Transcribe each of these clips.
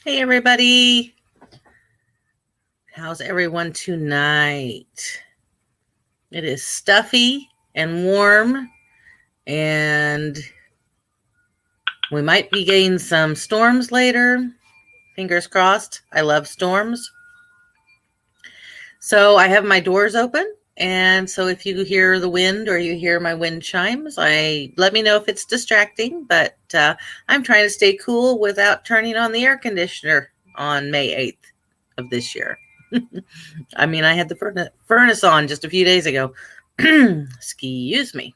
Hey everybody, how's everyone tonight? It is stuffy and warm, and we might be getting some storms later. Fingers crossed. I love storms. So I have my doors open, and so if you hear the wind or you hear my wind chimes, let me know if it's distracting, but I'm trying to stay cool without turning on the air conditioner on May 8th of this year. I mean, I had the furnace on just a few days ago. Excuse me.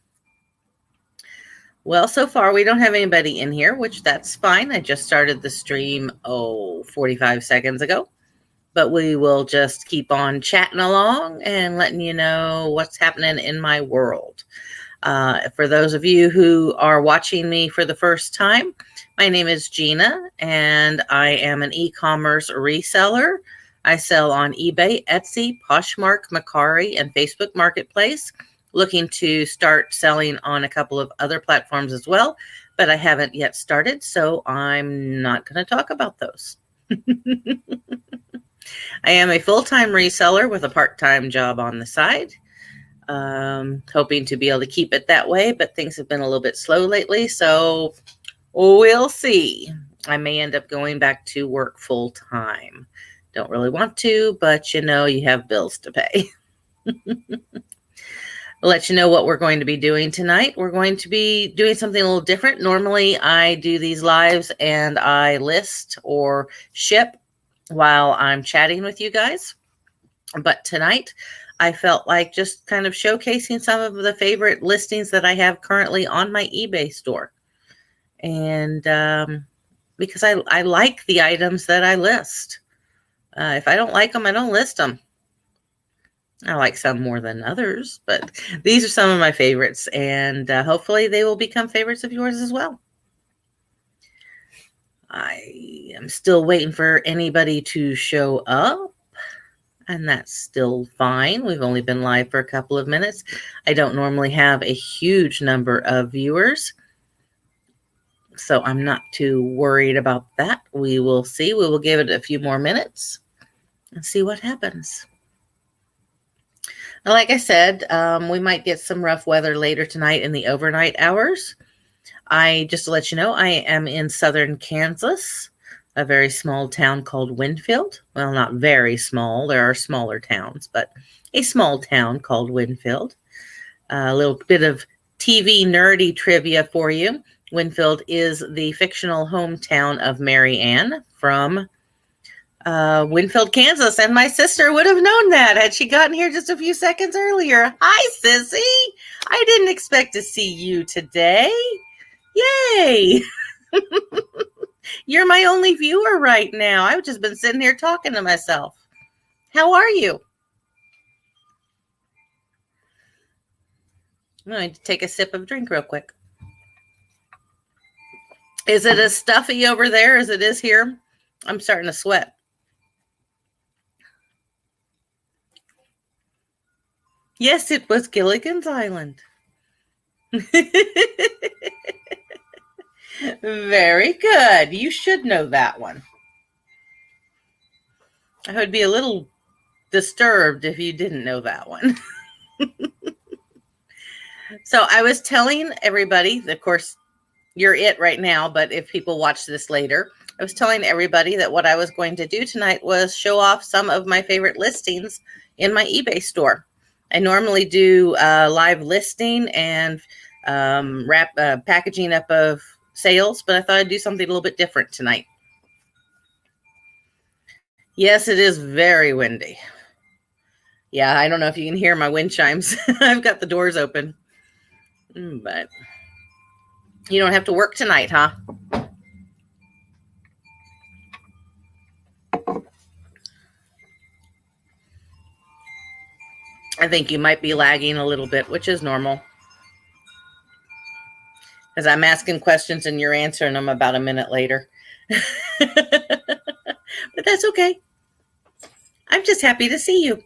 Well, so far we don't have anybody in here, which that's fine. I just started the stream, 45 seconds ago. But we will just keep on chatting along and letting you know what's happening in my world. For those of you who are watching me for the first time, my name is Gina, and I am an e-commerce reseller. I sell on eBay, Etsy, Poshmark, Mercari, and Facebook Marketplace. Looking to start selling on a couple of other platforms as well, but I haven't yet started, so I'm not going to talk about those. I am a full-time reseller with a part-time job on the side. Hoping to be able to keep it that way, but things have been a little bit slow lately, so we'll see. I may end up going back to work full-time. Don't really want to, but you have bills to pay. I'll let you know what we're going to be doing tonight. We're going to be doing something a little different. Normally, I do these lives and I list or ship while I'm chatting with you guys. But tonight, I felt like just kind of showcasing some of the favorite listings that I have currently on my eBay store. And because I like the items that I list. If I don't like them, I don't list them. I like some more than others, but these are some of my favorites, and hopefully they will become favorites of yours as well. I am still waiting for anybody to show up, and that's still fine. We've only been live for a couple of minutes. I don't normally have a huge number of viewers, so I'm not too worried about that. We will see. We will give it a few more minutes and see what happens. Like I said, we might get some rough weather later tonight in the overnight hours. Just to let you know, I am in southern Kansas, a very small town called Winfield. Well, not very small. There are smaller towns, but a small town called Winfield. A little bit of TV nerdy trivia for you. Winfield is the fictional hometown of Mary Ann from Winfield, Kansas, and my sister would have known that had she gotten here just a few seconds earlier. Hi, Sissy. I didn't expect to see you today. Yay. You're my only viewer right now. I've just been sitting here talking to myself. How are you? I'm going to take a sip of drink real quick. Is it as stuffy over there as it is here? I'm starting to sweat. Yes, it was Gilligan's Island. Very good. You should know that one. I would be a little disturbed if you didn't know that one. So I was telling everybody, of course, you're it right now, but if people watch this later, I was telling everybody that what I was going to do tonight was show off some of my favorite listings in my eBay store. I normally do live listing and packaging up of sales, but I thought I'd do something a little bit different tonight. Yes, it is very windy. Yeah, I don't know if you can hear my wind chimes. I've got the doors open, but you don't have to work tonight, huh? I think you might be lagging a little bit, which is normal. Because I'm asking questions and you're answering them about a minute later. But that's okay. I'm just happy to see you.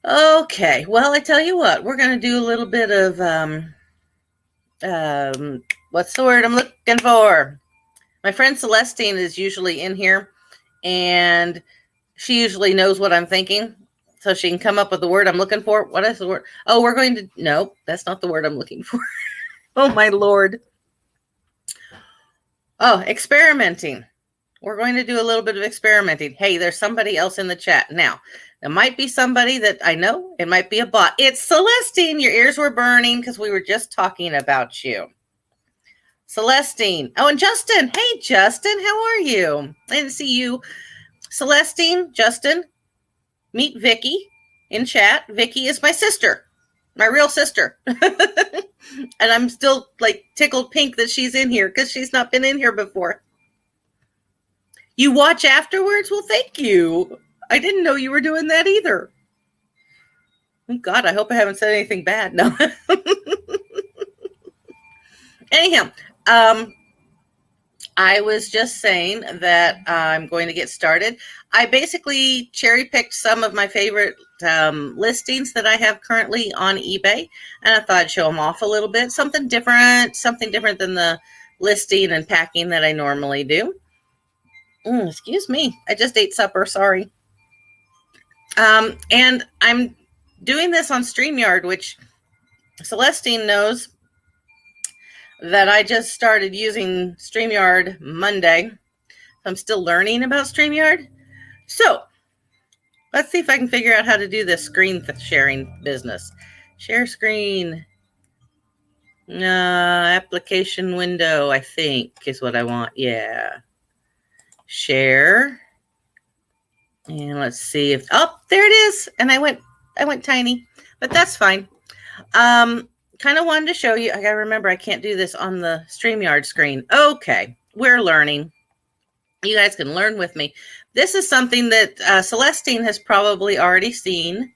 Okay, well, I tell you what, we're going to do a little bit of what's the word I'm looking for? My friend Celestine is usually in here, and she usually knows what I'm thinking, so she can come up with the word I'm looking for. What is the word? Oh, we're going to, no, that's not the word I'm looking for. Oh, my Lord. Oh, experimenting. We're going to do a little bit of experimenting. Hey, there's somebody else in the chat. Now, it might be somebody that I know. It might be a bot. It's Celestine. Your ears were burning because we were just talking about you. Celestine. Oh, and Justin. Hey, Justin. How are you? I didn't see you. Celestine, Justin, meet Vicky in chat. Vicky is my sister, my real sister. And I'm still like tickled pink that she's in here because she's not been in here before. You watch afterwards? Well, thank you. I didn't know you were doing that either. Oh, God, I hope I haven't said anything bad. No. Anyhow, I was just saying that I'm going to get started. I basically cherry picked some of my favorite listings that I have currently on eBay, and I thought I'd show them off a little bit. Something different than the listing and packing that I normally do. Excuse me. I just ate supper. Sorry. And I'm doing this on StreamYard, which Celestine knows that I just started using StreamYard Monday. I'm still learning about StreamYard. So let's see if I can figure out how to do this screen sharing business. Share screen. Application window, I think, is what I want. Yeah. Share. And let's see if, oh, there it is. And I went tiny, but that's fine. Kind of wanted to show you. I got to remember I can't do this on the StreamYard screen. Okay. We're learning. You guys can learn with me. This is something that Celestine has probably already seen,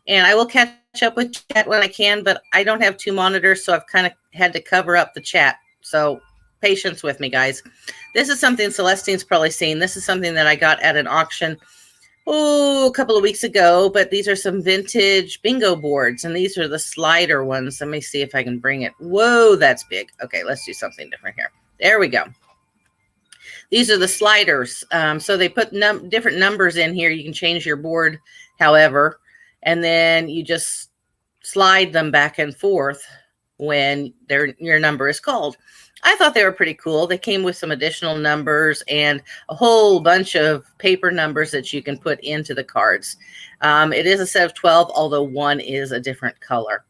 and I will catch up with chat when I can, but I don't have two monitors, so I've kind of had to cover up the chat. So patience with me, guys. This is something Celestine's probably seen. This is something that I got at an auction, a couple of weeks ago, but these are some vintage bingo boards, and these are the slider ones. Let me see if I can bring it. Whoa, that's big. Okay, let's do something different here. There we go. These are the sliders. So they put different numbers in here. You can change your board, however, and then you just slide them back and forth when your number is called. I thought they were pretty cool. They came with some additional numbers and a whole bunch of paper numbers that you can put into the cards. It is a set of 12, although one is a different color.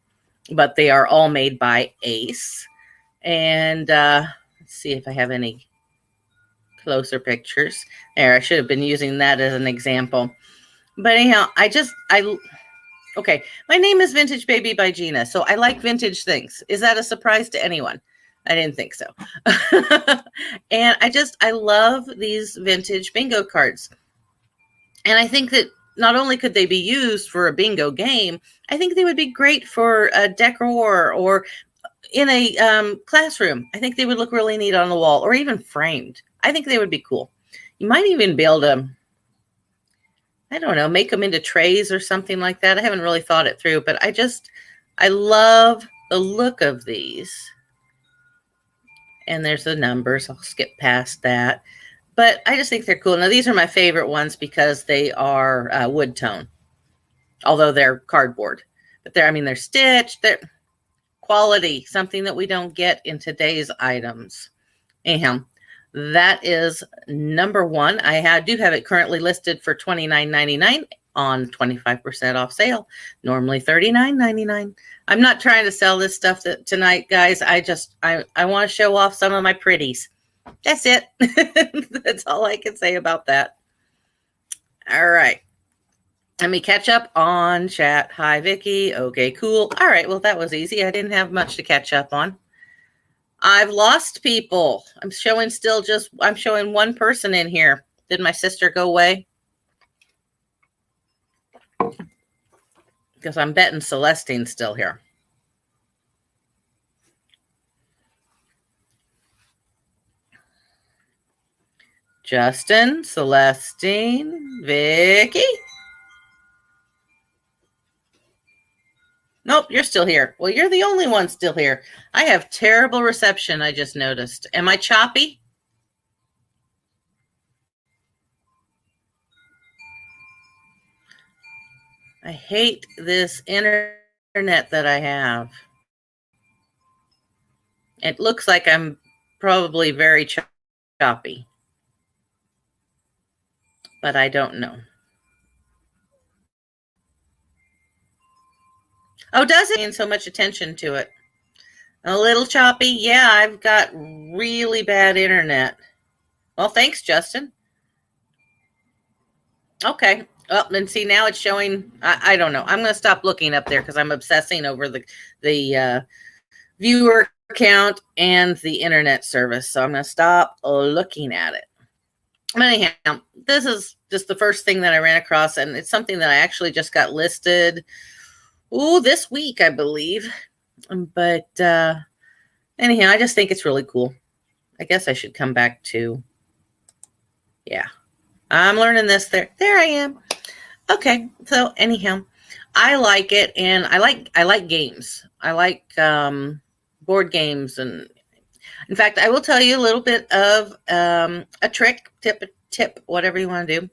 But they are all made by Ace. And let's see if I have any closer pictures. There, I should have been using that as an example. But anyhow, okay, my name is Vintage Baby by Gina, so I like vintage things. Is that a surprise to anyone? I didn't think so. And I love these vintage bingo cards. And I think that not only could they be used for a bingo game, I think they would be great for a decor or in a classroom. I think they would look really neat on the wall or even framed. I think they would be cool. You might even be able to, I don't know, make them into trays or something like that. I haven't really thought it through, but I love the look of these. And there's the numbers. I'll skip past that. But I just think they're cool. Now, these are my favorite ones because they are wood tone, although they're cardboard. But they're stitched. They're quality, something that we don't get in today's items. Anyhow, that is number one. I do have it currently listed for $29.99 on 25% off sale, normally $39.99. I'm not trying to sell this stuff tonight, guys. I want to show off some of my pretties. That's it. That's all I can say about that. All right. Let me catch up on chat. Hi, Vicky. Okay, cool. All right. Well, that was easy. I didn't have much to catch up on. I've lost people. I'm showing one person in here. Did my sister go away? Because I'm betting Celestine's still here. Justin, Celestine, Vicky. Nope, you're still here. Well, you're the only one still here. I have terrible reception, I just noticed. Am I choppy? I hate this internet that I have. It looks like I'm probably very choppy, but I don't know. Oh, does it pay so much attention to it? A little choppy? Yeah, I've got really bad internet. Well, thanks, Justin. Okay. Well, then see, now it's showing. I don't know. I'm going to stop looking up there because I'm obsessing over the viewer count and the internet service. So I'm going to stop looking at it. But anyhow, this is just the first thing that I ran across, and it's something that I actually just got listed this week, I believe. But anyhow, I just think it's really cool. I guess I should come back to, yeah. I'm learning this. There I am. Okay, so anyhow, I like it, and I like games. I like board games, and in fact, I will tell you a little bit of a trick, tip, whatever you want to do.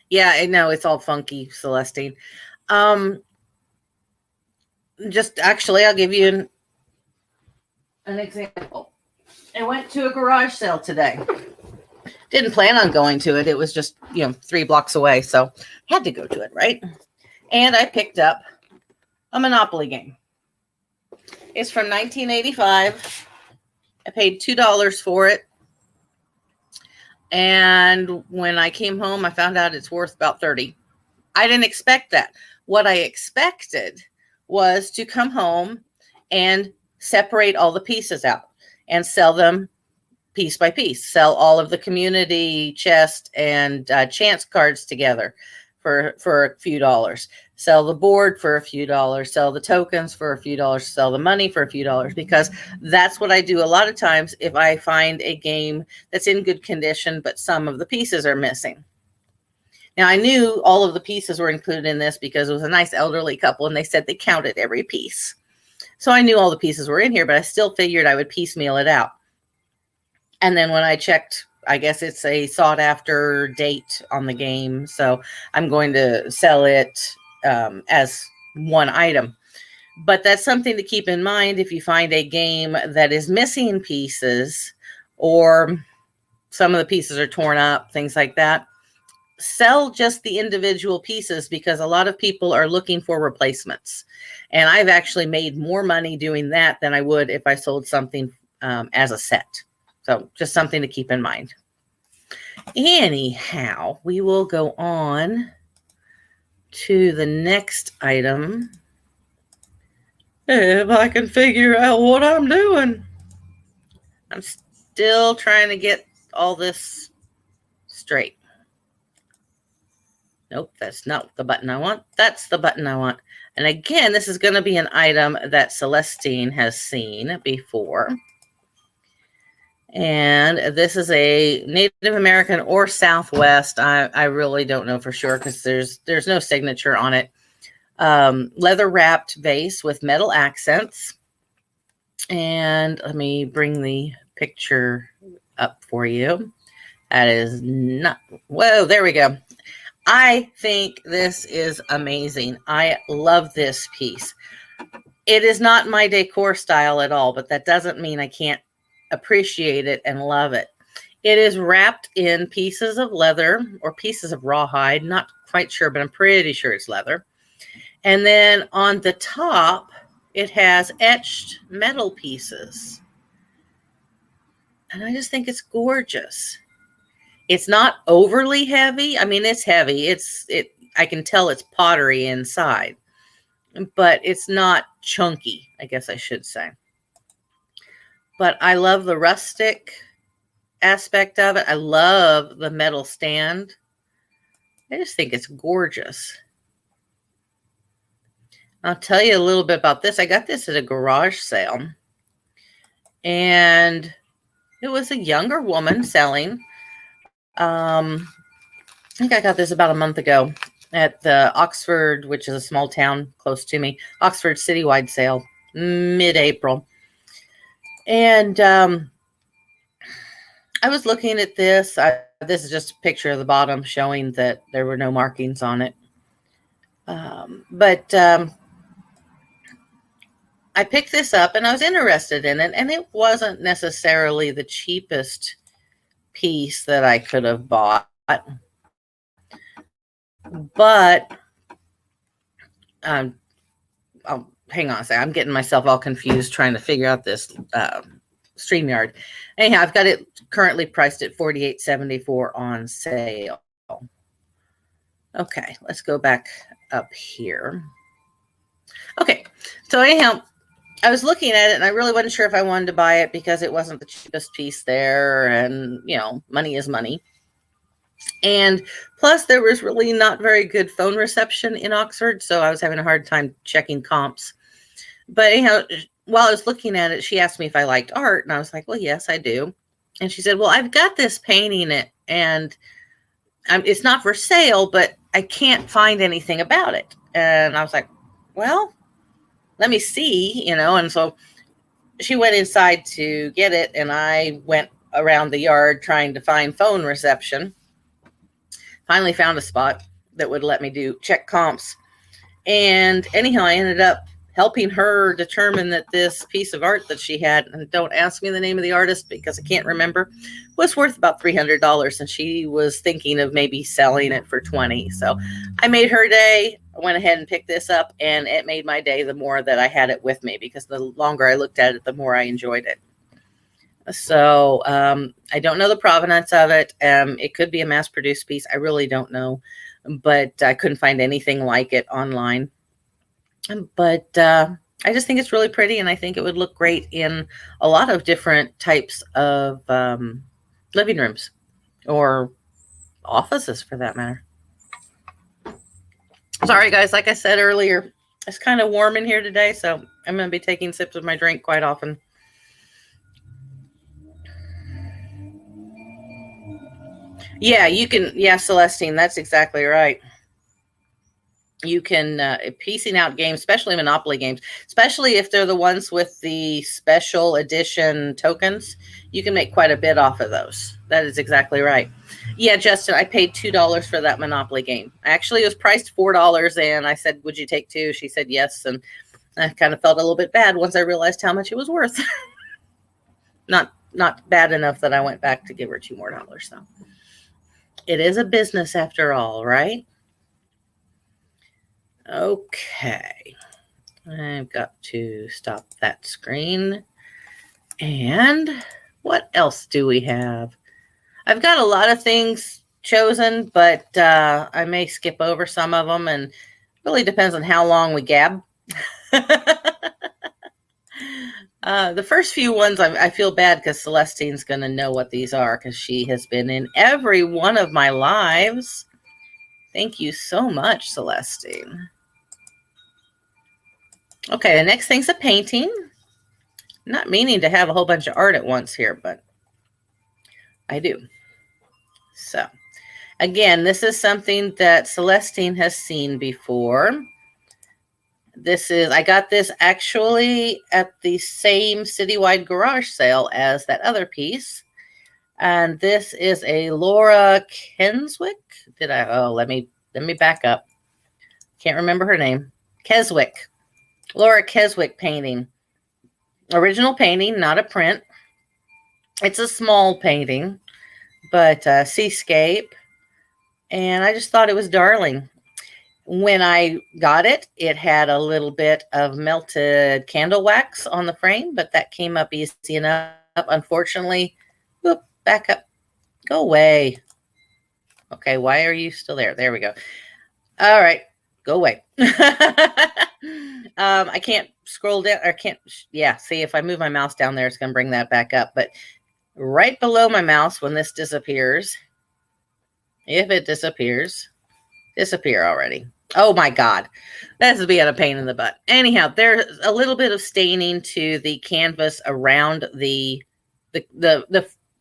Yeah, I know it's all funky, Celestine. Just actually, I'll give you an example. I went to a garage sale today. Didn't plan on going to it. It was just, 3 blocks away. So had to go to it, right? And I picked up a Monopoly game. It's from 1985. I paid $2 for it. And when I came home, I found out it's worth about $30. I didn't expect that. What I expected was to come home and separate all the pieces out and sell them piece by piece, sell all of the community chest and chance cards together for a few dollars, sell the board for a few dollars, sell the tokens for a few dollars, sell the money for a few dollars, because that's what I do a lot of times if I find a game that's in good condition, but some of the pieces are missing. Now, I knew all of the pieces were included in this because it was a nice elderly couple, and they said they counted every piece. So I knew all the pieces were in here, but I still figured I would piecemeal it out. And then when I checked, I guess it's a sought after date on the game. So I'm going to sell it as one item. But that's something to keep in mind if you find a game that is missing pieces, or some of the pieces are torn up, things like that. Sell just the individual pieces, because a lot of people are looking for replacements. And I've actually made more money doing that than I would if I sold something as a set. So just something to keep in mind. Anyhow, we will go on to the next item. If I can figure out what I'm doing. I'm still trying to get all this straight. Nope, that's not the button I want. That's the button I want. And again, this is going to be an item that Celestine has seen before. And this is a Native American or Southwest. I really don't know for sure because there's no signature on it. Leather wrapped vase with metal accents. And let me bring the picture up for you. That is not, whoa, there we go. I think this is amazing. I love this piece. It is not my decor style at all, but that doesn't mean I can't appreciate it and love it. It is wrapped in pieces of leather or pieces of rawhide. Not quite sure, but I'm pretty sure it's leather. And then on the top, it has etched metal pieces. And I just think it's gorgeous. It's not overly heavy. I mean, it's heavy. I can tell it's pottery inside, but it's not chunky, I guess I should say. But I love the rustic aspect of it. I love the metal stand. I just think it's gorgeous. I'll tell you a little bit about this. I got this at a garage sale. And it was a younger woman selling. I think I got this about a month ago. at the Oxford, which is a small town close to me, Oxford citywide sale, mid-April. And I was looking at this. This is just a picture of the bottom showing that there were no markings on it. But I picked this up and I was interested in it, and it wasn't necessarily the cheapest piece that I could have bought. But hang on a second. I'm getting myself all confused trying to figure out this StreamYard. Anyhow, I've got it currently priced at $48.74 on sale. Okay, let's go back up here. Okay, so anyhow, I was looking at it and I really wasn't sure if I wanted to buy it because it wasn't the cheapest piece there, and money is money. And plus there was really not very good phone reception in Oxford, so I was having a hard time checking comps. But anyhow, while I was looking at it, she asked me if I liked art, and I was like, well, yes, I do. And she said, well, I've got this painting and it's not for sale, but I can't find anything about it. And I was like, well, let me see, and so she went inside to get it, and I went around the yard trying to find phone reception. Finally found a spot that would let me check comps. And anyhow, I ended up helping her determine that this piece of art that she had, and don't ask me the name of the artist because I can't remember, was worth about $300, and she was thinking of maybe selling it for $20. So I made her day. I went ahead and picked this up, and it made my day the more that I had it with me, because the longer I looked at it, the more I enjoyed it. So I don't know the provenance of it. It could be a mass-produced piece. I really don't know, but I couldn't find anything like it online. But I just think it's really pretty, and I think it would look great in a lot of different types of living rooms or offices, for that matter. Sorry, guys. Like I said earlier, it's kind of warm in here today, so I'm going to be taking sips of my drink quite often. Yeah, you can. Yeah, Celestine, that's exactly right. You can piecing out games, especially Monopoly games, especially if they're the ones with the special edition tokens. You can make quite a bit off of those. That is exactly right. Yeah, Justin, I paid $2 for that Monopoly game. Actually, it was priced $4, and I said, would you take two? She said yes, and I kind of felt a little bit bad once I realized how much it was worth. Not bad enough that I went back to give her $2 more. So it is a business after all, right? Okay, I've got to stop that screen. And what else do we have? I've got a lot of things chosen, but I may skip over some of them, and really depends on how long we gab. The first few ones, I feel bad because Celestine's going to know what these are, because she has been in every one of my lives. Thank you so much, Celestine. Okay, the next thing's a painting. Not meaning to have a whole bunch of art at once here, but I do. So, again, this is something that Celestine has seen before. I got this actually at the same citywide garage sale as that other piece. And this is a Laura Keswick. Let me back up. Can't remember her name. Keswick. Laura Keswick painting. Original painting, not a print. It's a small painting, but seascape. And I just thought it was darling. When I got it, it had a little bit of melted candle wax on the frame, but that came up easy enough. Unfortunately, whoop, back up. Go away. Okay, why are you still there? There we go. All right, go away. I can't scroll down, or see, if I move my mouse down there, it's going to bring that back up. But right below my mouse, when this disappears, if it disappears, disappear already. Oh my God, that's being a pain in the butt. Anyhow, there's a little bit of staining to the canvas around the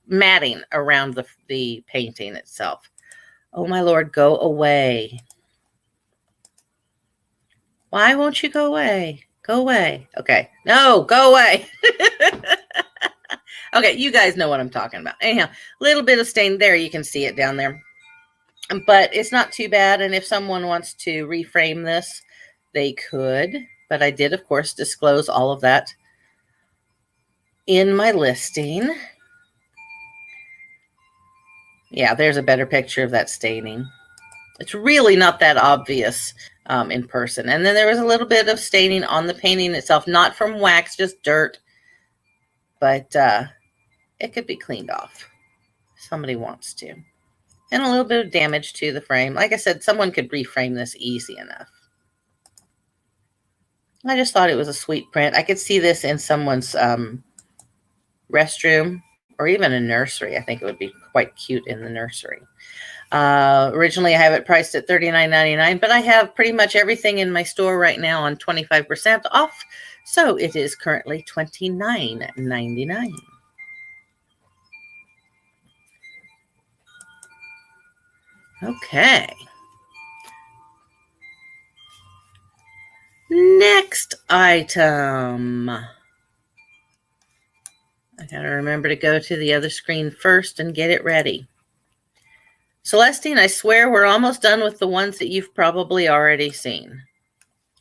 matting around the painting itself. Oh my Lord, go away. Why won't you go away? Go away. Okay. No, go away. Okay, you guys know what I'm talking about. Anyhow, little bit of stain there. You can see it down there. But it's not too bad. And if someone wants to reframe this, they could. But I did, of course, disclose all of that in my listing. Yeah, there's a better picture of that staining. It's really not that obvious in person. And then there was a little bit of staining on the painting itself, not from wax, just dirt. But it could be cleaned off if somebody wants to. And a little bit of damage to the frame. Like I said, someone could reframe this easy enough. I just thought it was a sweet print. I could see this in someone's restroom or even a nursery. I think it would be quite cute in the nursery. Originally, I have it priced at $39.99, but I have pretty much everything in my store right now on 25% off. So it is currently $29.99. Okay. Next item. I gotta remember to go to the other screen first and get it ready. Celestine, I swear we're almost done with the ones that you've probably already seen.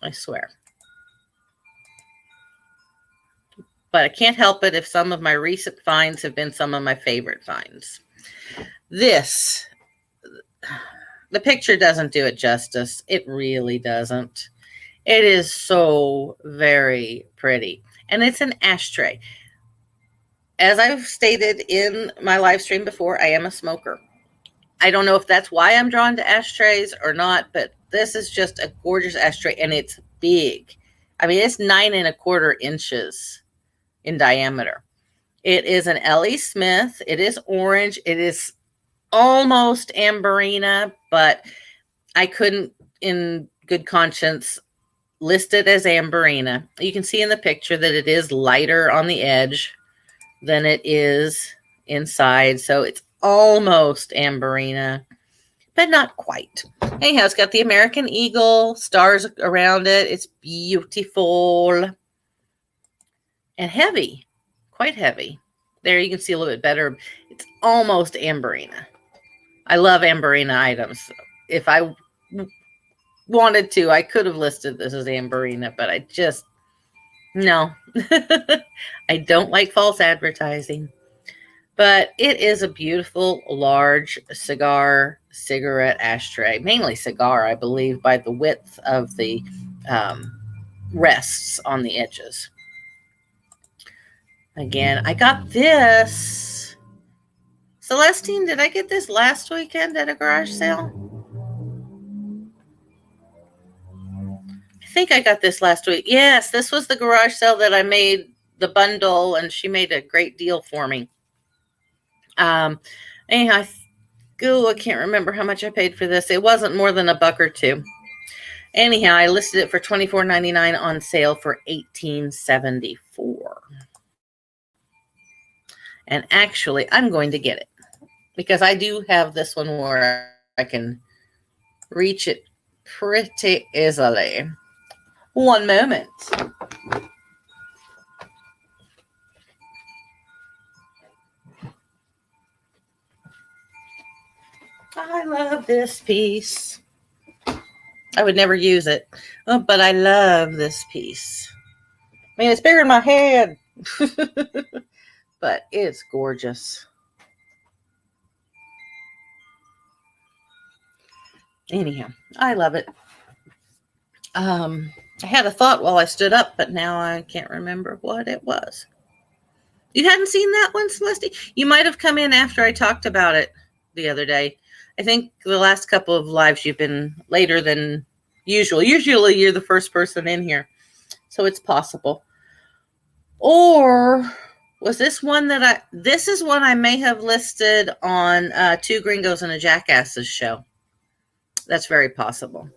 I swear. But I can't help it if some of my recent finds have been some of my favorite finds. This, the picture doesn't do it justice. It really doesn't. It is so very pretty. And it's an ashtray. As I've stated in my live stream before, I am a smoker. I don't know if that's why I'm drawn to ashtrays or not, but this is just a gorgeous ashtray, and it's big. I mean, it's 9¼ inches in diameter. It is an L.E. Smith. It is orange. It is almost amberina, but I couldn't, in good conscience, list it as amberina. You can see in the picture that it is lighter on the edge than it is inside, so it's almost amberina, but not quite. Anyhow, it's got the American Eagle, stars around it. It's beautiful and heavy, quite heavy. There you can see a little bit better. It's almost amberina. I love amberina items. If I wanted to, I could have listed this as amberina, but I just, no. I don't like false advertising. But it is a beautiful, large cigarette ashtray. Mainly cigar, I believe, by the width of the rests on the edges. Again, I got this. Celestine, did I get this last weekend at a garage sale? I think I got this last week. Yes, this was the garage sale that I made the bundle, and she made a great deal for me. Anyhow, I can't remember how much I paid for this. It wasn't more than $1 or $2. Anyhow, I listed it for $24.99 on sale for $18.74. And actually, I'm going to get it because I do have this one where I can reach it pretty easily. One moment. I love this piece. I would never use it, but I love this piece. I mean, it's bigger than my head, but it's gorgeous. Anyhow, I love it. I had a thought while I stood up, but now I can't remember what it was. You hadn't seen that one, Celeste? You might have come in after I talked about it the other day. I think the last couple of lives you've been later than usual. Usually you're the first person in here, so it's possible. Or was this one that this is one I may have listed on Two Gringos and a Jackass's show. That's very possible.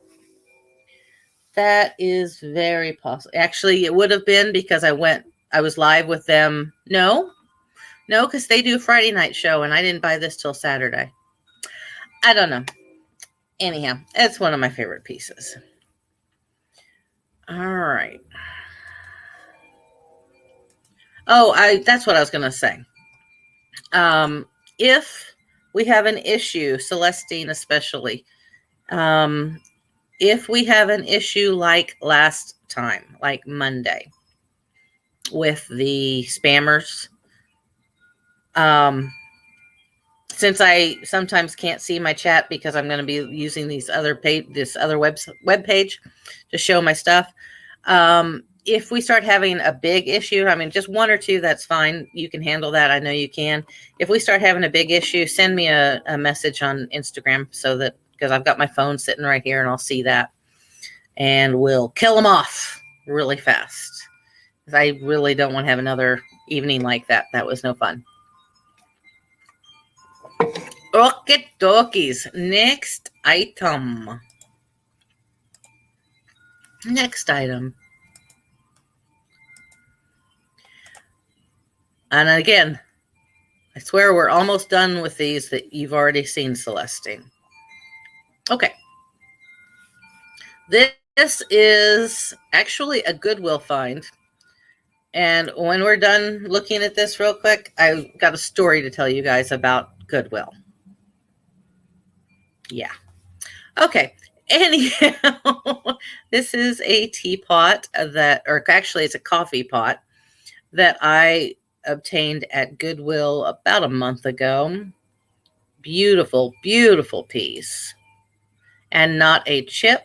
That is very possible. Actually, it would have been because I was live with them. No, because they do a Friday night show, and I didn't buy this till Saturday. I don't know. Anyhow, it's one of my favorite pieces. All right. Oh, that's what I was going to say. If we have an issue, Celestine especially, if we have an issue like last time, like Monday, with the spammers, since I sometimes can't see my chat because I'm going to be using this other web page to show my stuff. If we start having a big issue, I mean, just one or two, that's fine. You can handle that. I know you can. If we start having a big issue, send me a message on Instagram so that, because I've got my phone sitting right here and I'll see that, and we'll kill them off really fast. Because I really don't want to have another evening like that. That was no fun. Okay, dokies. Next item. And again, I swear we're almost done with these that you've already seen, Celestine. Okay. This is actually a Goodwill find. And when we're done looking at this real quick, I've got a story to tell you guys about Goodwill. Yeah. Okay. Anyhow, this is a teapot or actually it's a coffee pot that I obtained at Goodwill about a month ago. Beautiful, beautiful piece. And not a chip,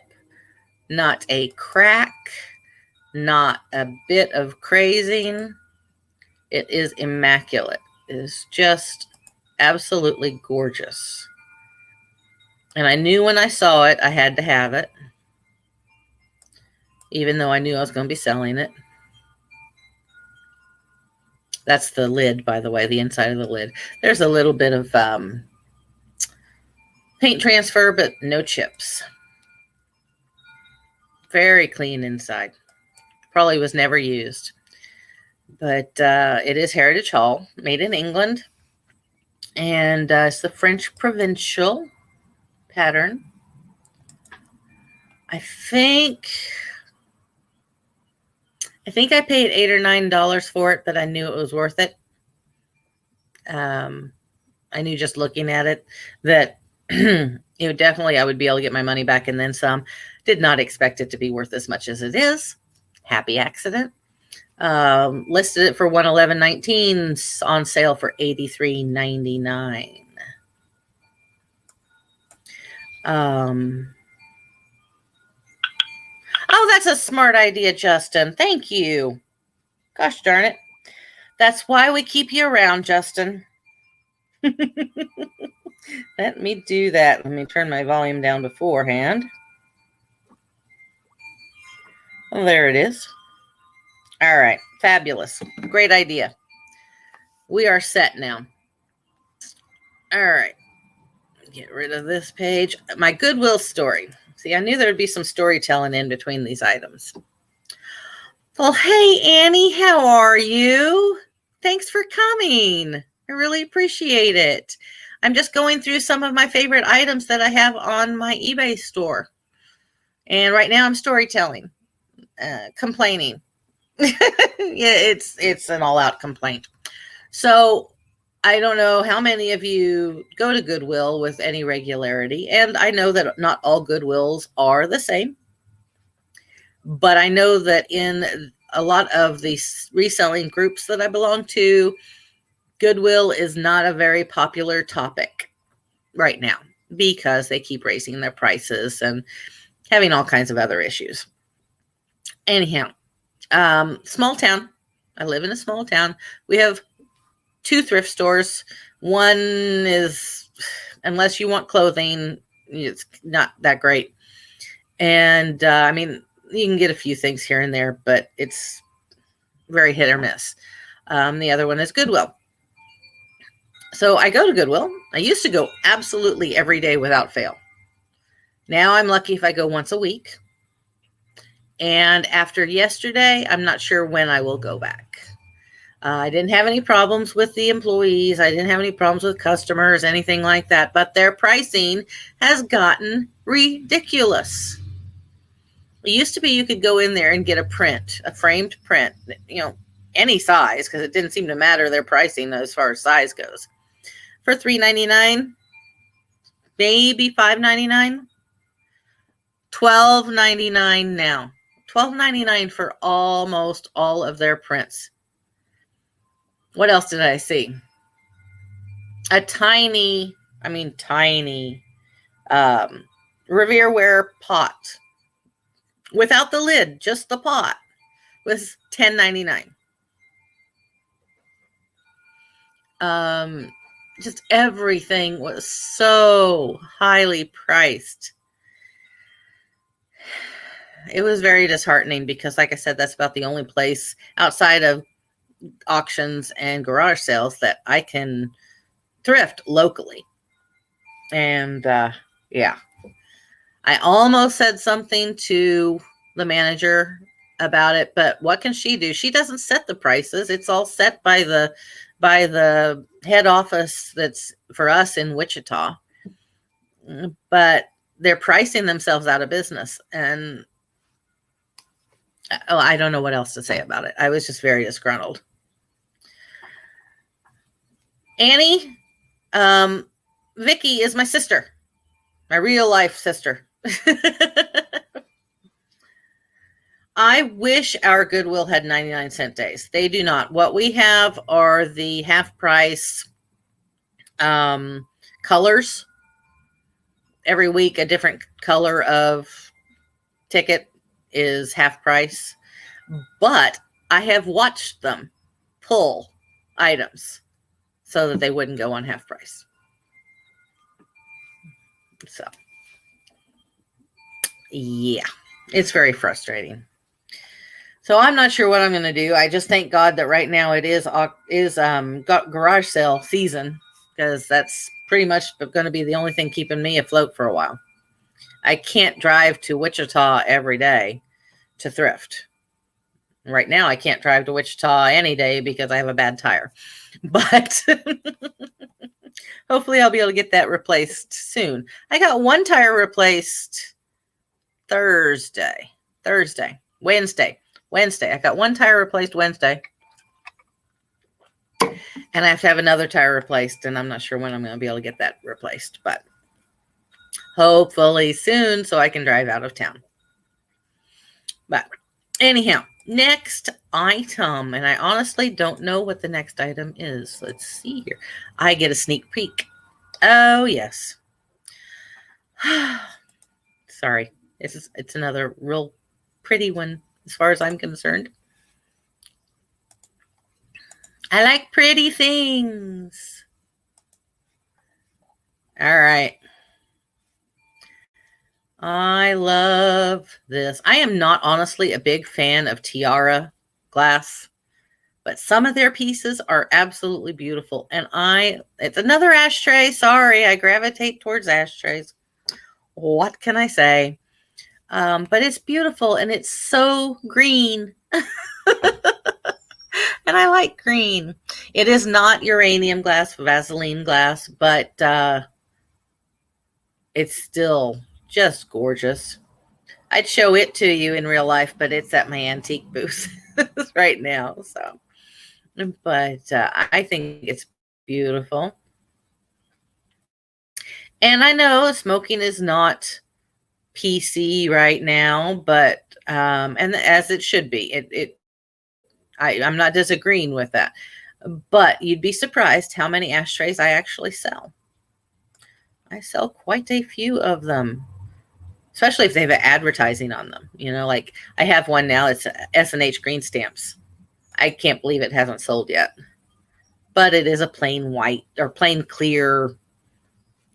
not a crack, not a bit of crazing. It is immaculate. It is just absolutely gorgeous. And I knew when I saw it, I had to have it. Even though I knew I was going to be selling it. That's the lid, by the way, the inside of the lid. There's a little bit of paint transfer, but no chips. Very clean inside. Probably was never used. But it is Heritage Hall, made in England. And it's the French Provincial pattern. I think I paid $8 or $9 for it, but I knew it was worth it. I knew just looking at it that definitely I would be able to get my money back and then some. Did not expect it to be worth as much as it is. Happy accident. Listed it for $111.19, on sale for $83.99. Oh, that's a smart idea, Justin. Thank you. Gosh darn it. That's why we keep you around, Justin. Let me do that. Let me turn my volume down beforehand. Well, there it is. All right. Fabulous. Great idea. We are set now. All right. Get rid of this page. My Goodwill story. See, I knew there would be some storytelling in between these items. Well, hey, Annie, how are you? Thanks for coming. I really appreciate it. I'm just going through some of my favorite items that I have on my eBay store. And right now I'm storytelling, complaining. Yeah, it's an all-out complaint. So I don't know how many of you go to Goodwill with any regularity. And I know that not all Goodwills are the same. But I know that in a lot of the reselling groups that I belong to, Goodwill is not a very popular topic right now because they keep raising their prices and having all kinds of other issues. Anyhow, small town. I live in a small town. We have 2 thrift stores. One is, unless you want clothing, it's not that great. And I mean, you can get a few things here and there, but it's very hit or miss. The other one is Goodwill. So I go to Goodwill. I used to go absolutely every day without fail. Now I'm lucky if I go once a week. And after yesterday, I'm not sure when I will go back. I didn't have any problems with the employees. I didn't have any problems with customers, anything like that. But their pricing has gotten ridiculous. It used to be you could go in there and get a print, a framed print, any size, because it didn't seem to matter their pricing as far as size goes. For $3.99, maybe $5.99, $12.99 now. $12.99 for almost all of their prints. What else did I see? A tiny Revereware pot without the lid, just the pot, was $10.99. Just everything was so highly priced. It was very disheartening because, like I said, that's about the only place outside of auctions and garage sales that I can thrift locally. And yeah, I almost said something to the manager about it, but what can she do? She doesn't set the prices. It's all set by the head office that's for us in Wichita. But they're pricing themselves out of business, and I don't know what else to say about it. I was just very disgruntled. Annie, Vicky is my sister, my real life sister. I wish our Goodwill had 99-cent days. They do not. What we have are the half price colors. Every week, a different color of ticket is half price. But I have watched them pull items so that they wouldn't go on half price. So, yeah, it's very frustrating. So I'm not sure what I'm going to do. I just thank God that right now it is garage sale season, because that's pretty much going to be the only thing keeping me afloat for a while. I can't drive to Wichita every day to thrift. Right now, I can't drive to Wichita any day because I have a bad tire. But hopefully I'll be able to get that replaced soon. I got one tire replaced Wednesday. I got one tire replaced Wednesday. And I have to have another tire replaced, and I'm not sure when I'm going to be able to get that replaced, but hopefully soon so I can drive out of town. But anyhow, next item, and I honestly don't know what the next item is. Let's see here. I get a sneak peek. Oh, yes. Sorry. It's another real pretty one as far as I'm concerned. I like pretty things. All right. I love this. I am not honestly a big fan of tiara glass, but some of their pieces are absolutely beautiful. And it's another ashtray. Sorry, I gravitate towards ashtrays. What can I say? But it's beautiful, and it's so green. And I like green. It is not uranium glass, Vaseline glass, but it's still just gorgeous. I'd show it to you in real life, but it's at my antique booth right now. So, but I think it's beautiful. And I know smoking is not PC right now, but and as it should be. I'm not disagreeing with that, but you'd be surprised how many ashtrays I actually sell. I sell quite a few of them, especially if they have advertising on them. Like I have one now. It's S&H green stamps. I can't believe it hasn't sold yet, but it is a plain white or plain clear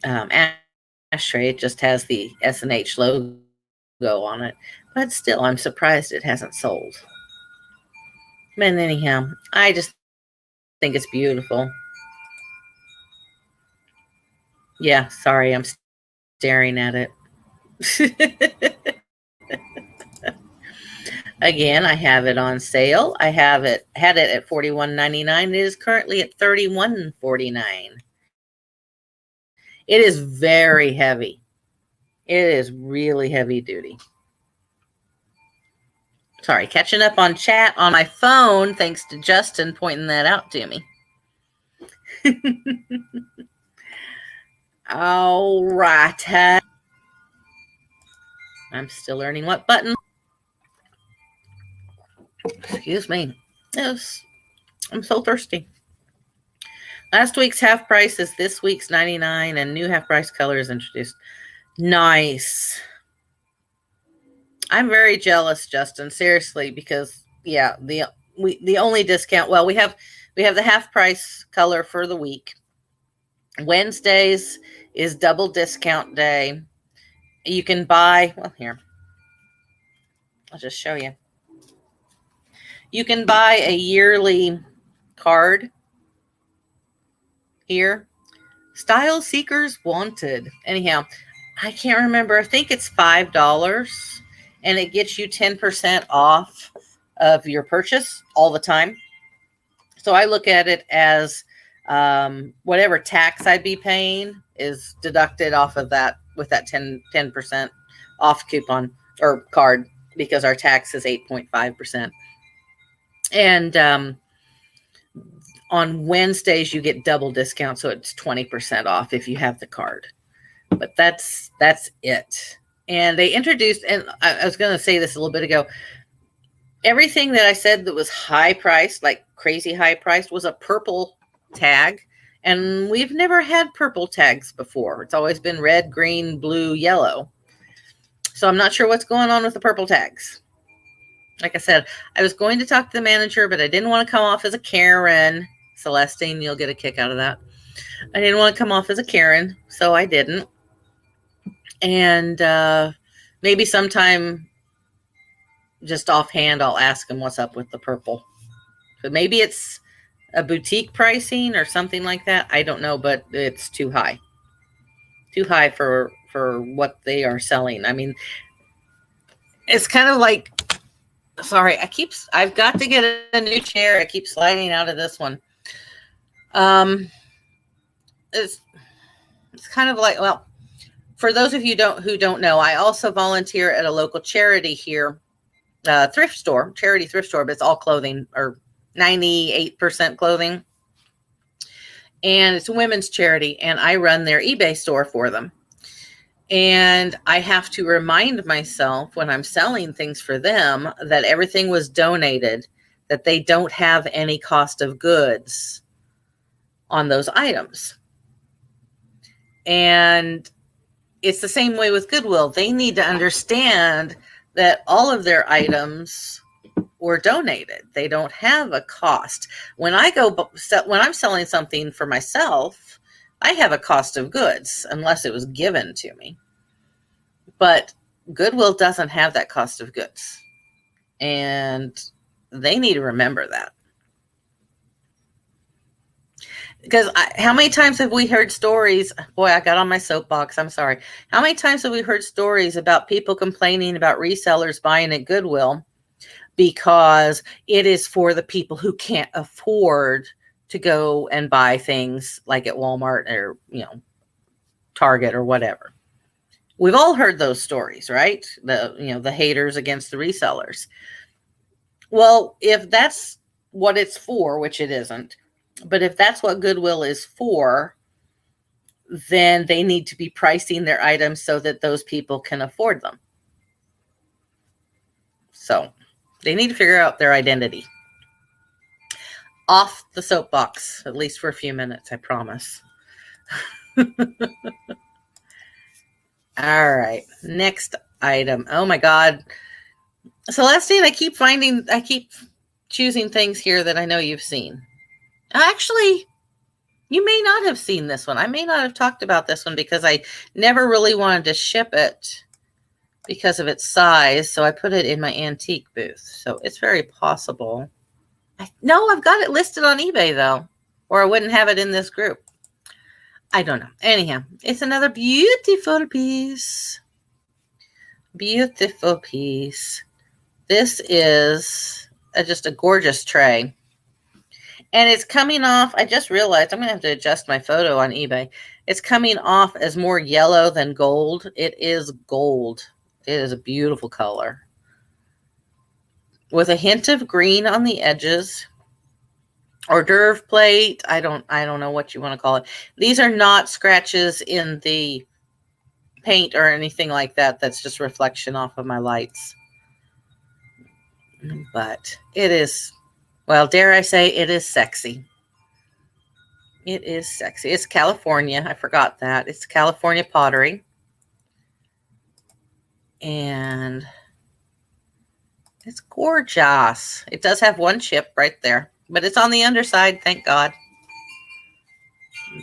ashtray. It just has the S&H logo on it, but still, I'm surprised it hasn't sold. But anyhow, I just think it's beautiful. Yeah, sorry, I'm staring at it. Again, I have it on sale. I had it at $41.99. It is currently at $31.49. It is very heavy. It is really heavy duty. Sorry, catching up on chat on my phone, thanks to Justin pointing that out to me. All right. I'm still learning what button. Excuse me. Yes, I'm so thirsty. Last week's half price is this week's 99, and new half price color is introduced. Nice. I'm very jealous, Justin. Seriously, because yeah, the only discount. Well, we have the half price color for the week. Wednesdays is double discount day. You can buy. Well, here, I'll just show you. You can buy a yearly card here. Style Seekers Wanted. Anyhow, I can't remember. I think it's $5, and it gets you 10% off of your purchase all the time. So I look at it as whatever tax I'd be paying is deducted off of that with that 10% off coupon or card, because our tax is 8.5%. And on Wednesdays, you get double discount, so it's 20% off if you have the card. But that's it. And they introduced, and I was going to say this a little bit ago, everything that I said that was high priced, like crazy high priced, was a purple tag. And we've never had purple tags before. It's always been red, green, blue, yellow. So I'm not sure what's going on with the purple tags. Like I said, I was going to talk to the manager, but I didn't want to come off as a Karen. Celestine, you'll get a kick out of that. I didn't want to come off as a Karen, so I didn't. And maybe sometime just offhand, I'll ask him what's up with the purple. But maybe it's a boutique pricing or something like that. I don't know, but it's too high. Too high for what they are selling. I mean, it's kind of like, sorry, I've got to get a new chair. I keep sliding out of this one. It's kind of like, well, for those of you who don't know, I also volunteer at a local charity here, thrift store, charity thrift store, but it's all clothing, or 98% clothing. And it's a women's charity, and I run their eBay store for them. And I have to remind myself when I'm selling things for them that everything was donated, that they don't have any cost of goods on those items. And it's the same way with Goodwill. They need to understand that all of their items were donated. They don't have a cost. When I'm selling something for myself, I have a cost of goods unless it was given to me. But Goodwill doesn't have that cost of goods. And they need to remember that. Because how many times have we heard stories? Boy, I got on my soapbox. I'm sorry. How many times have we heard stories about people complaining about resellers buying at Goodwill because it is for the people who can't afford to go and buy things like at Walmart or, Target or whatever. We've all heard those stories, right? The haters against the resellers. Well, if that's what it's for, which it isn't, but if that's what Goodwill is for, then they need to be pricing their items so that those people can afford them. So they need to figure out their identity. Off the soapbox, at least for a few minutes, I promise. All right, next item. Oh my God. Celestine, I keep choosing things here that I know you've seen. Actually, you may not have seen this one. I may not have talked about this one because I never really wanted to ship it because of its size. So I put it in my antique booth. So it's very possible. No, I've got it listed on eBay though, or I wouldn't have it in this group. I don't know. Anyhow, it's another beautiful piece. Beautiful piece. This is just a gorgeous tray. And it's coming off, I just realized I'm going to have to adjust my photo on eBay. It's coming off as more yellow than gold. It is gold. It is a beautiful color. with a hint of green on the edges. Hors d'oeuvre plate. I don't know what you want to call it. These are not scratches in the paint or anything like that. That's just reflection off of my lights. But it is, well, dare I say, it is sexy. It is sexy. It's California. I forgot that. It's California Pottery. And it's gorgeous. It does have one chip right there, but it's on the underside, thank God.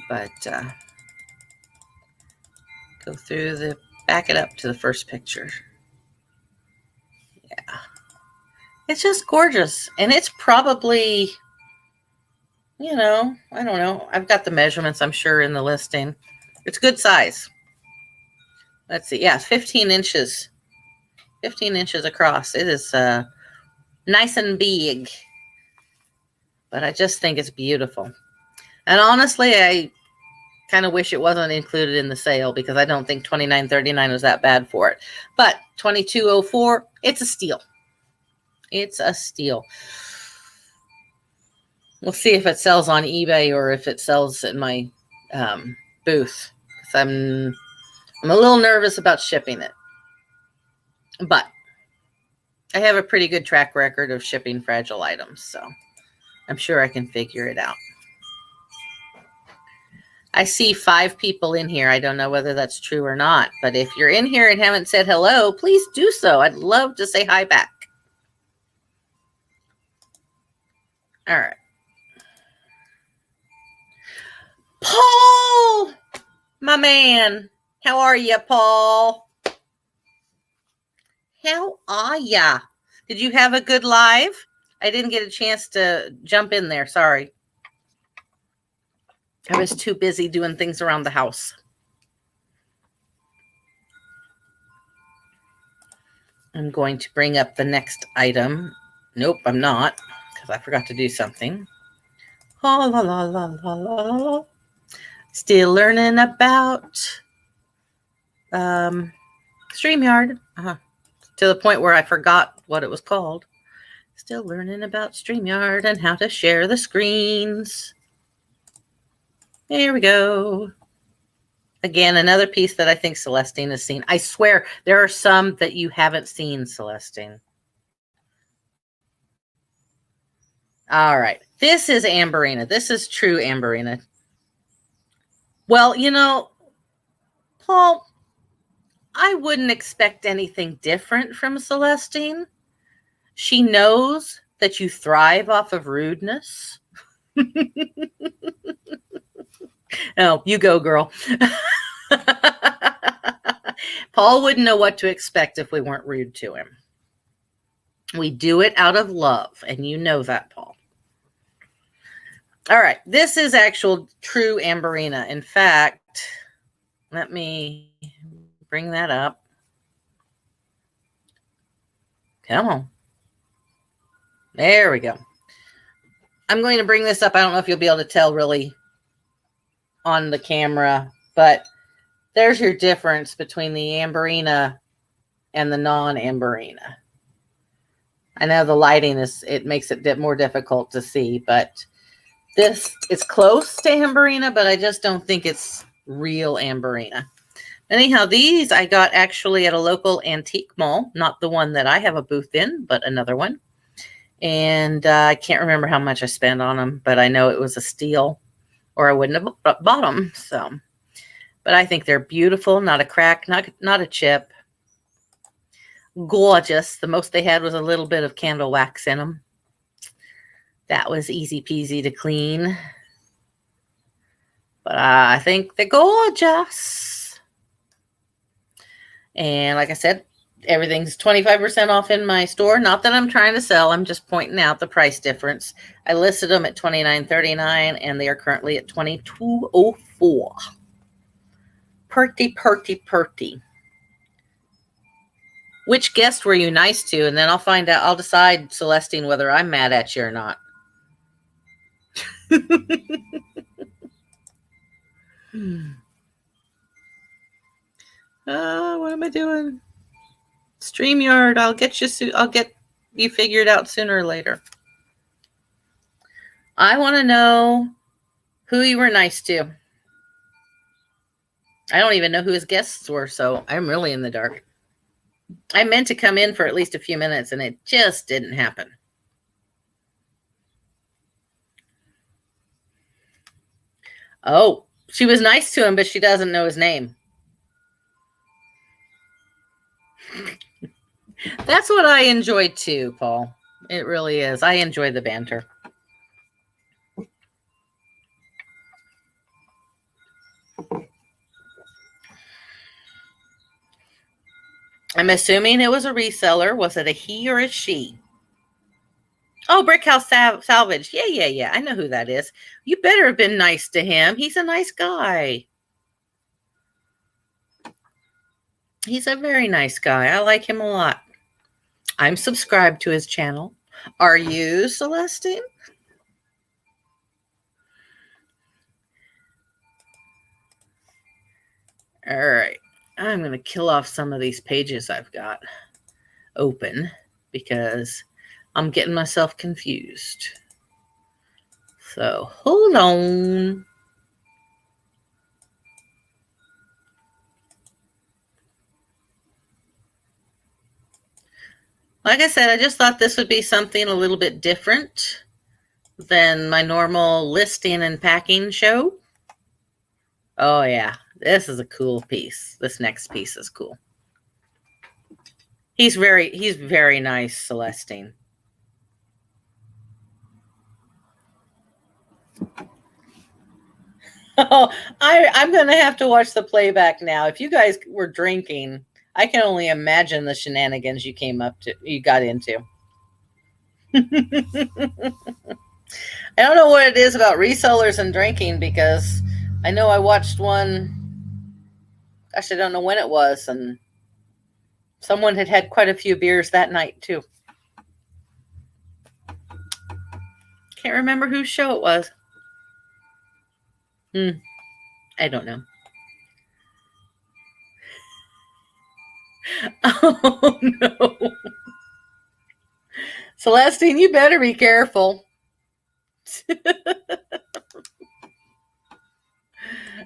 But go through the, back it up to the first picture. Yeah. It's just gorgeous. And it's probably, you know, I don't know. I've got the measurements, I'm sure, in the listing. It's good size. Let's see. Yeah, 15 inches. 15 inches across. It is nice and big. But I just think it's beautiful. And honestly, I kind of wish it wasn't included in the sale because I don't think $29.39 was that bad for it. But $22.04, it's a steal. It's a steal. We'll see if it sells on eBay or if it sells in my booth. Because I'm a little nervous about shipping it. But I have a pretty good track record of shipping fragile items, so I'm sure I can figure it out. I see 5 people in here. I don't know whether that's true or not, but if you're in here and haven't said hello, please do so. I'd love to say hi back. All right. Paul, my man. How are you, Paul? How are ya? Did you have a good live? I didn't get a chance to jump in there. Sorry. I was too busy doing things around the house. I'm going to bring up the next item. Nope, I'm not, because I forgot to do something. Oh, la, la, la, la, la, la. Still learning about StreamYard. To the point where I forgot what it was called. Still learning about StreamYard and how to share the screens. There we go. Again, another piece that I think Celestine has seen. I swear, there are some that you haven't seen, Celestine. All right. This is Amberina. This is true Amberina. Well, you know, Paul, I wouldn't expect anything different from Celestine. She knows that you thrive off of rudeness. Oh, you go, girl. Paul wouldn't know what to expect if we weren't rude to him. We do it out of love, and you know that, Paul. All right, this is actual true Amberina. In fact, let me bring that up. Come on. There we go. I'm going to bring this up. I don't know if you'll be able to tell really on the camera, but there's your difference between the Amberina and the non-Amberina. I know the lighting it makes it a bit more difficult to see, but this is close to Amberina, but I just don't think it's real Amberina. Anyhow, these I got actually at a local antique mall, not the one that I have a booth in, but another one. And I can't remember how much I spent on them, but I know it was a steal or I wouldn't have bought them. So, but I think they're beautiful, not a crack, not a chip. Gorgeous. The most they had was a little bit of candle wax in them. That was easy peasy to clean. But I think they're gorgeous. And like I said, everything's 25% off in my store. Not that I'm trying to sell. I'm just pointing out the price difference. I listed them at $29.39 and they are currently at $22.04. Purty, purty, purty. Which guest were you nice to? And then I'll find out. I'll decide, Celestine, whether I'm mad at you or not. What am I doing? StreamYard, I'll get you soon. I'll get you figure it out sooner or later. I want to know who you were nice to. I don't even know who his guests were, so I'm really in the dark. I meant to come in for at least a few minutes, and it just didn't happen. Oh, she was nice to him, but she doesn't know his name. That's what I enjoy too, Paul. It really is. I enjoy the banter. I'm assuming it was a reseller. Was it a he or a she? Oh, Brickhouse Salvage. Yeah. I know who that is. You better have been nice to him. He's a nice guy. He's a very nice guy. I like him a lot. I'm subscribed to his channel. Are you, Celestine? All right. I'm going to kill off some of these pages I've got open because I'm getting myself confused. So hold on. Like I said, I just thought this would be something a little bit different than my normal listing and packing show. Oh yeah, this is a cool piece. This next piece is cool. He's very nice, Celestine. Oh, I'm going to have to watch the playback now. If you guys were drinking, I can only imagine the shenanigans you got into. I don't know what it is about resellers and drinking because I know I watched one. Gosh, I don't know when it was, and someone had quite a few beers that night too. Can't remember whose show it was. I don't know. Oh no. Celestine, you better be careful.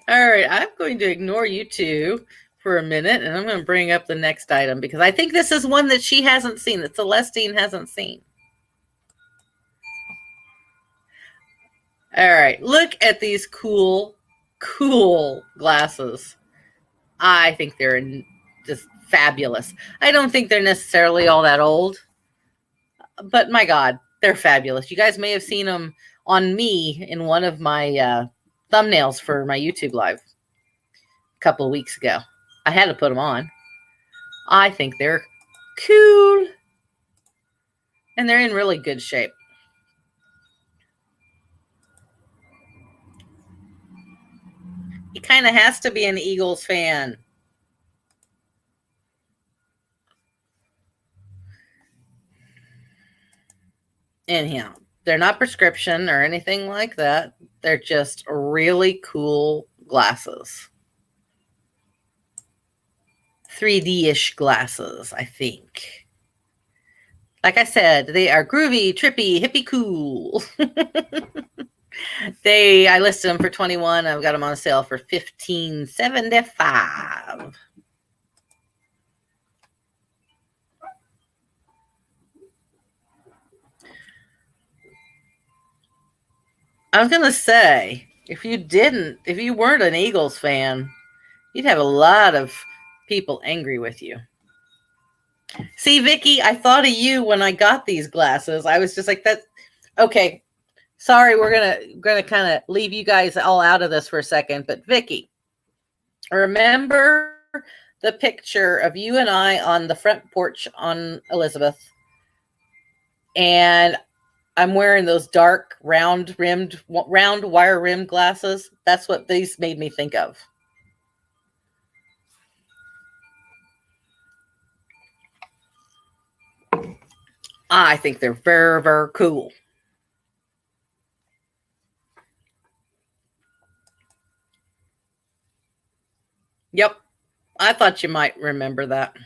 All right, I'm going to ignore you two for a minute, and I'm going to bring up the next item because I think this is one that she hasn't seen, that Celestine hasn't seen. All right, look at these cool glasses. I think they're just fabulous. I don't think they're necessarily all that old, but my God, they're fabulous. You guys may have seen them on me in one of my thumbnails for my YouTube live a couple of weeks ago. I had to put them on. I think they're cool. And they're in really good shape. He kind of has to be an Eagles fan. Anyhow, they're not prescription or anything like that. They're just really cool glasses. 3D-ish glasses, I think. Like I said, they are groovy, trippy, hippie cool. I listed them for $21. I've got them on sale for $15.75. I was going to say, if you weren't an Eagles fan, you'd have a lot of people angry with you. See, Vicky, I thought of you when I got these glasses. I was just like, that. Okay, sorry, we're gonna kind of leave you guys all out of this for a second. But Vicky, remember the picture of you and I on the front porch on Elizabeth, and I'm wearing those dark round wire rimmed glasses. That's what these made me think of. I think they're very, very cool. Yep. I thought you might remember that.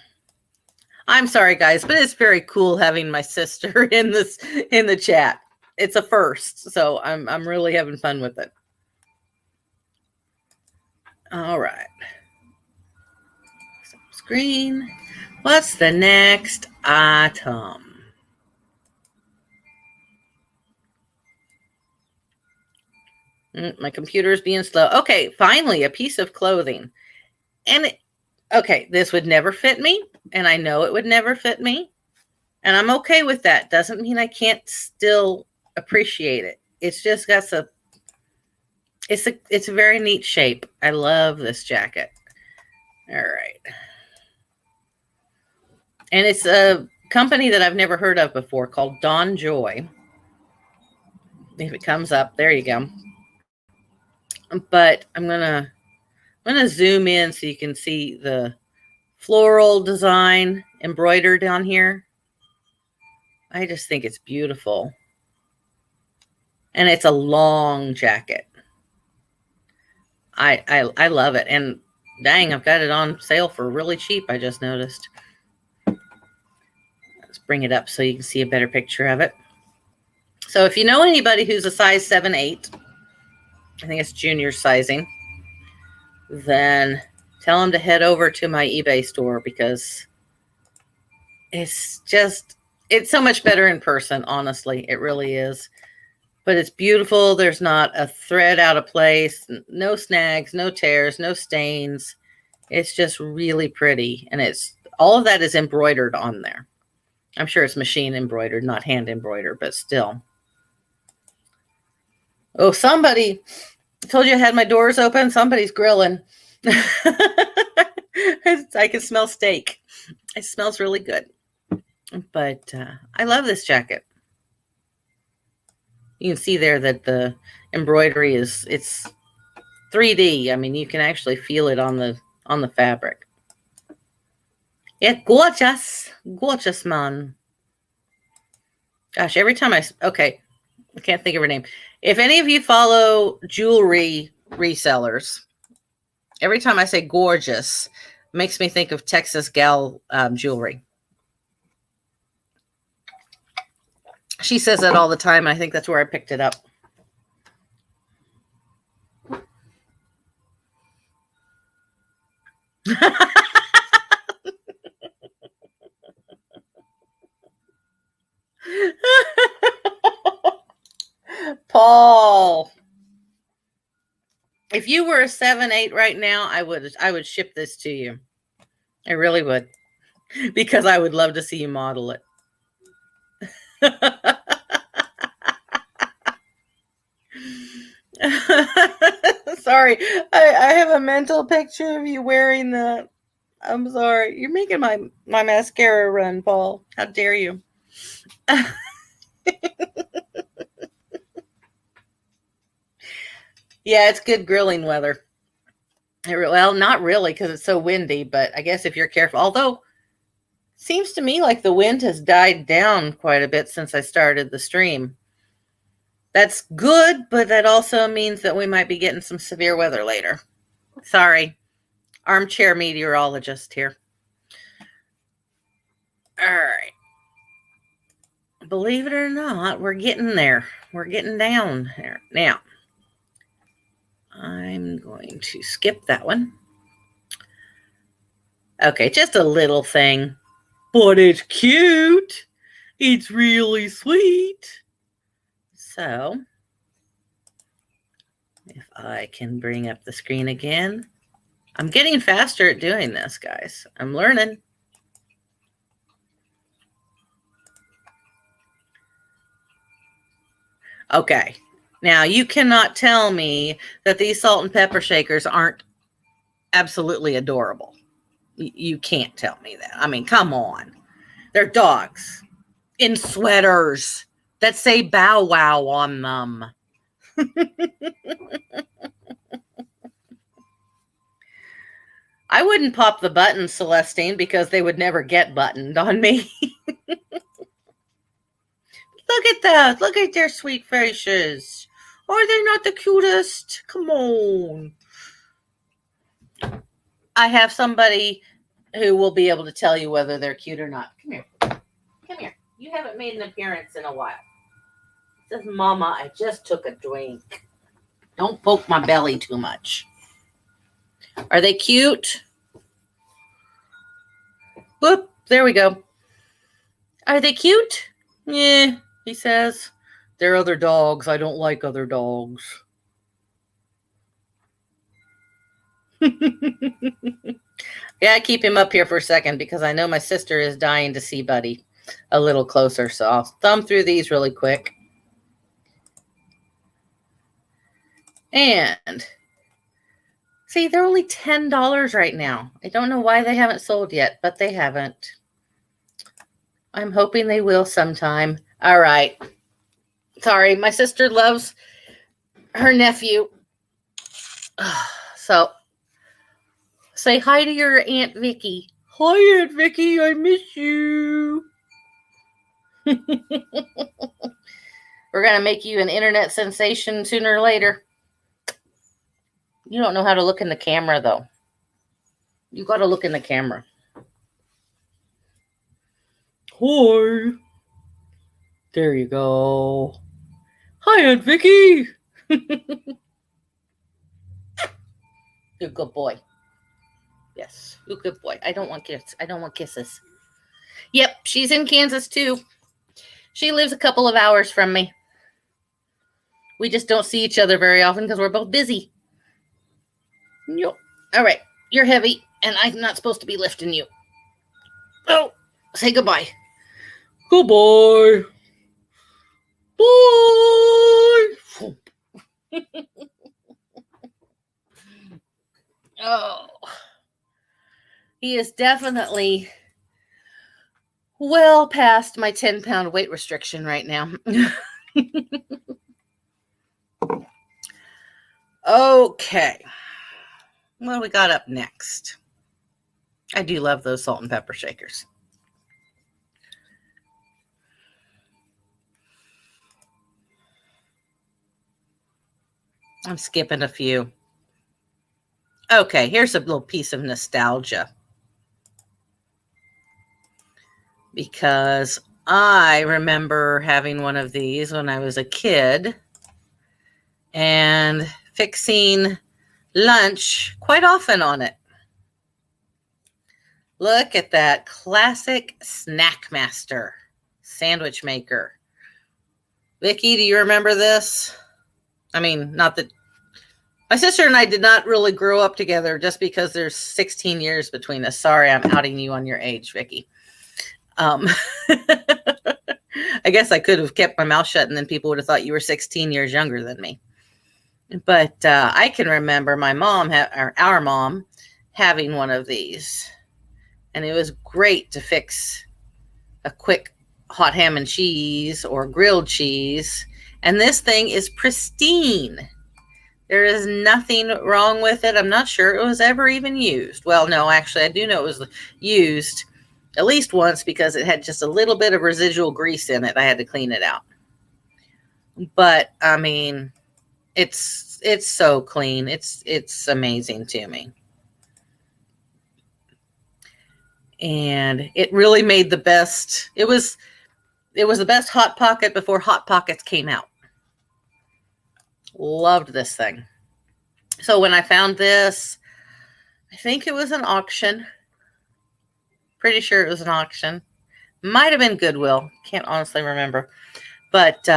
I'm sorry, guys, but it's very cool having my sister in the chat. It's a first, so I'm really having fun with it. All right. Screen. What's the next item? My computer is being slow. Okay, finally, a piece of clothing. And okay, this would never fit me, and I know it would never fit me, and I'm okay with that. Doesn't mean I can't still appreciate it. It's just got it's a very neat shape. I love this jacket. All right. And it's a company that I've never heard of before called Dawn Joy. If it comes up, there you go. But I'm gonna zoom in so you can see the floral design embroidered on here. I just think it's beautiful. And it's a long jacket. I love it. And dang, I've got it on sale for really cheap, I just noticed. Let's bring it up so you can see a better picture of it. So if you know anybody who's a size 7-8, I think it's junior sizing, then tell them to head over to my eBay store because it's so much better in person, honestly. It really is. But it's beautiful. There's not a thread out of place, no snags, no tears, no stains. It's just really pretty. And all of that is embroidered on there. I'm sure it's machine embroidered, not hand embroidered, but still. Oh, somebody told you I had my doors open. Somebody's grilling. I can smell steak. It smells really good. But I love this jacket. You can see there that the embroidery it's 3D. I mean, you can actually feel it on the fabric. Yeah, gorgeous. Gorgeous, man. Gosh, every time I can't think of her name. If any of you follow jewelry resellers, every time I say gorgeous, it makes me think of Texas Gal jewelry. She says that all the time. I think that's where I picked it up. Paul, if you were a 7-8 right now, I would ship this to you. I really would, because I would love to see you model it. Sorry, I have a mental picture of you wearing that. I'm sorry. You're making my mascara run, Paul. How dare you? Yeah, it's good grilling weather. Well, not really because it's so windy, but I guess if you're careful. Although, seems to me like the wind has died down quite a bit since I started the stream. That's good, but that also means that we might be getting some severe weather later. Sorry. Armchair meteorologist here. All right. Believe it or not, we're getting there. We're getting down there. Now, I'm going to skip that one. Okay, just a little thing. But it's cute. It's really sweet. So, if I can bring up the screen again. I'm getting faster at doing this, guys. I'm learning. Okay. Now, you cannot tell me that these salt and pepper shakers aren't absolutely adorable. You can't tell me that. I mean, come on. They're dogs in sweaters that say bow wow on them. I wouldn't pop the buttons, Celestine, because they would never get buttoned on me. Look at that. Look at their sweet faces. Are they not the cutest? Come on. I have somebody who will be able to tell you whether they're cute or not. Come here. Come here. You haven't made an appearance in a while. Says, Mama, I just took a drink. Don't poke my belly too much. Are they cute? Whoop, there we go. Are they cute? Yeah, he says. They're other dogs. I don't like other dogs. Yeah, I keep him up here for a second because I know my sister is dying to see Buddy a little closer. So I'll thumb through these really quick. And see, they're only $10 right now. I don't know why they haven't sold yet, but they haven't. I'm hoping they will sometime. All right. Sorry, my sister loves her nephew. So say hi to your Aunt Vicky. Hi, Aunt Vicky. I miss you. We're going to make you an internet sensation sooner or later. You don't know how to look in the camera, though. You got to look in the camera. Hi. There you go. Hi, Aunt Vicky. You're a good boy. Yes, you're a good boy. I don't want kisses. I don't want kisses. Yep, she's in Kansas, too. She lives a couple of hours from me. We just don't see each other very often because we're both busy. Yep. All right, you're heavy, and I'm not supposed to be lifting you. Oh, say goodbye. Goodbye. Bye. Oh, he is definitely well past my 10-pound weight restriction right now. Okay. What do we got up next? I do love those salt and pepper shakers. I'm skipping a few. Okay, here's a little piece of nostalgia. Because I remember having one of these when I was a kid and fixing lunch quite often on it. Look at that classic Snack Master sandwich maker. Vicki, do you remember this? I mean, not that my sister and I did not really grow up together just because there's 16 years between us. Sorry, I'm outing you on your age, Vicki. I guess I could have kept my mouth shut and then people would have thought you were 16 years younger than me. But I can remember my mom, or our mom, having one of these. And it was great to fix a quick hot ham and cheese or grilled cheese. And this thing is pristine. There is nothing wrong with it. I'm not sure it was ever even used. Well, no, actually, I do know it was used at least once because it had just a little bit of residual grease in it. I had to clean it out. But, I mean, it's so clean. It's amazing to me. And it really made the best. It was the best Hot Pocket before Hot Pockets came out. Loved this thing. So when I found this, I think it was an auction. Pretty sure it was an auction. Might have been Goodwill. Can't honestly remember. But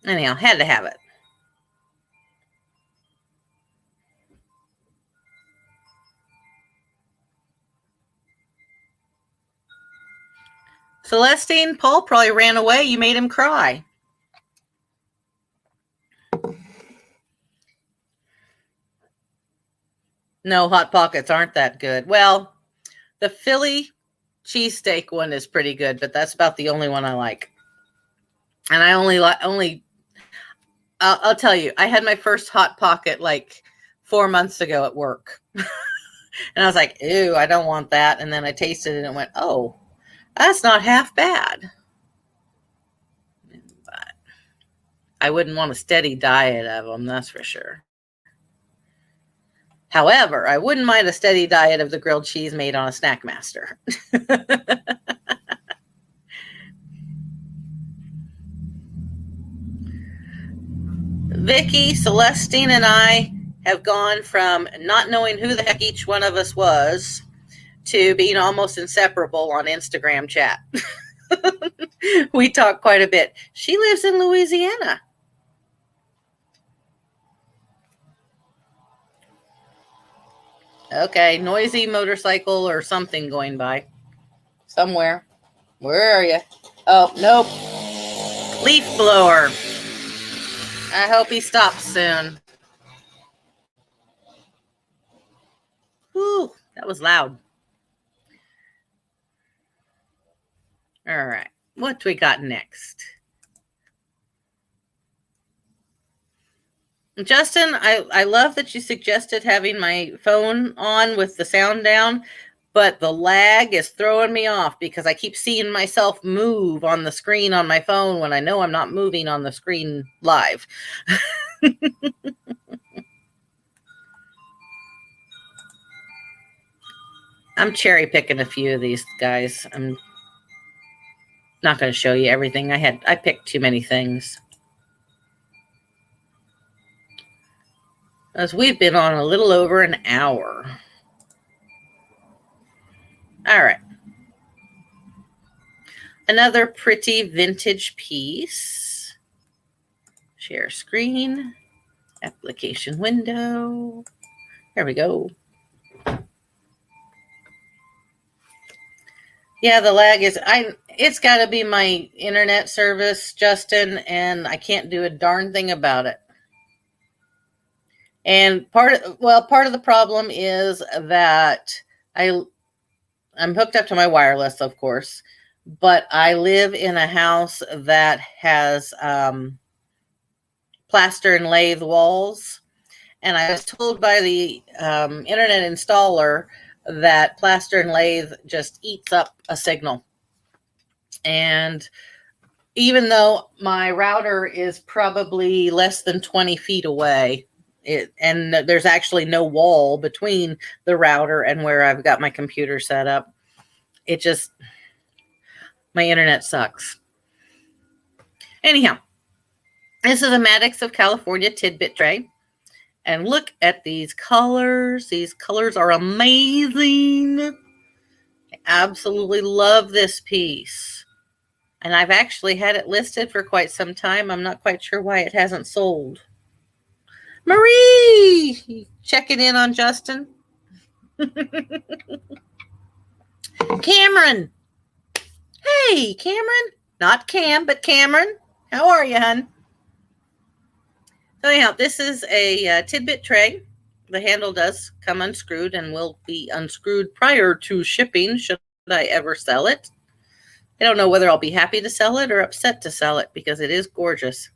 anyhow, had to have it. Celestine, Paul probably ran away. You made him cry. No, Hot Pockets aren't that good. Well, the Philly cheesesteak one is pretty good, but that's about the only one I like. And I I'll tell you, I had my first Hot Pocket like 4 months ago at work. And I was like, ew, I don't want that. And then I tasted it and went, oh, that's not half bad. But I wouldn't want a steady diet of them, that's for sure. However, I wouldn't mind a steady diet of the grilled cheese made on a Snack Master. Vicky, Celestine, and I have gone from not knowing who the heck each one of us was to being almost inseparable on Instagram chat. We talk quite a bit. She lives in Louisiana. Okay, noisy motorcycle or something going by somewhere. Where are you? Oh, nope. Leaf blower. I hope he stops soon. Whew, that was loud. All right, what do we got next? Justin, I love that you suggested having my phone on with the sound down, but the lag is throwing me off because I keep seeing myself move on the screen on my phone when I know I'm not moving on the screen live. I'm cherry picking a few of these guys. I'm not going to show you everything. I picked too many things. As we've been on a little over an hour. All right. Another pretty vintage piece. Share screen. Application window. There we go. Yeah, the lag is it's got to be my internet service, Justin, and I can't do a darn thing about it. And part of the problem is that I'm hooked up to my wireless, of course, but I live in a house that has plaster and lathe walls, and I was told by the internet installer that plaster and lathe just eats up a signal. And even though my router is probably less than 20 feet away, and there's actually no wall between the router and where I've got my computer set up, my internet sucks. Anyhow, this is a Maddox of California tidbit tray. And look at these colors. These colors are amazing. I absolutely love this piece. And I've actually had it listed for quite some time. I'm not quite sure why it hasn't sold. Marie! Checking in on Justin. Cameron! Hey, Cameron. Not Cam, but Cameron. How are you, hun? So anyhow, this is a tidbit tray. The handle does come unscrewed and will be unscrewed prior to shipping should I ever sell it. I don't know whether I'll be happy to sell it or upset to sell it because it is gorgeous.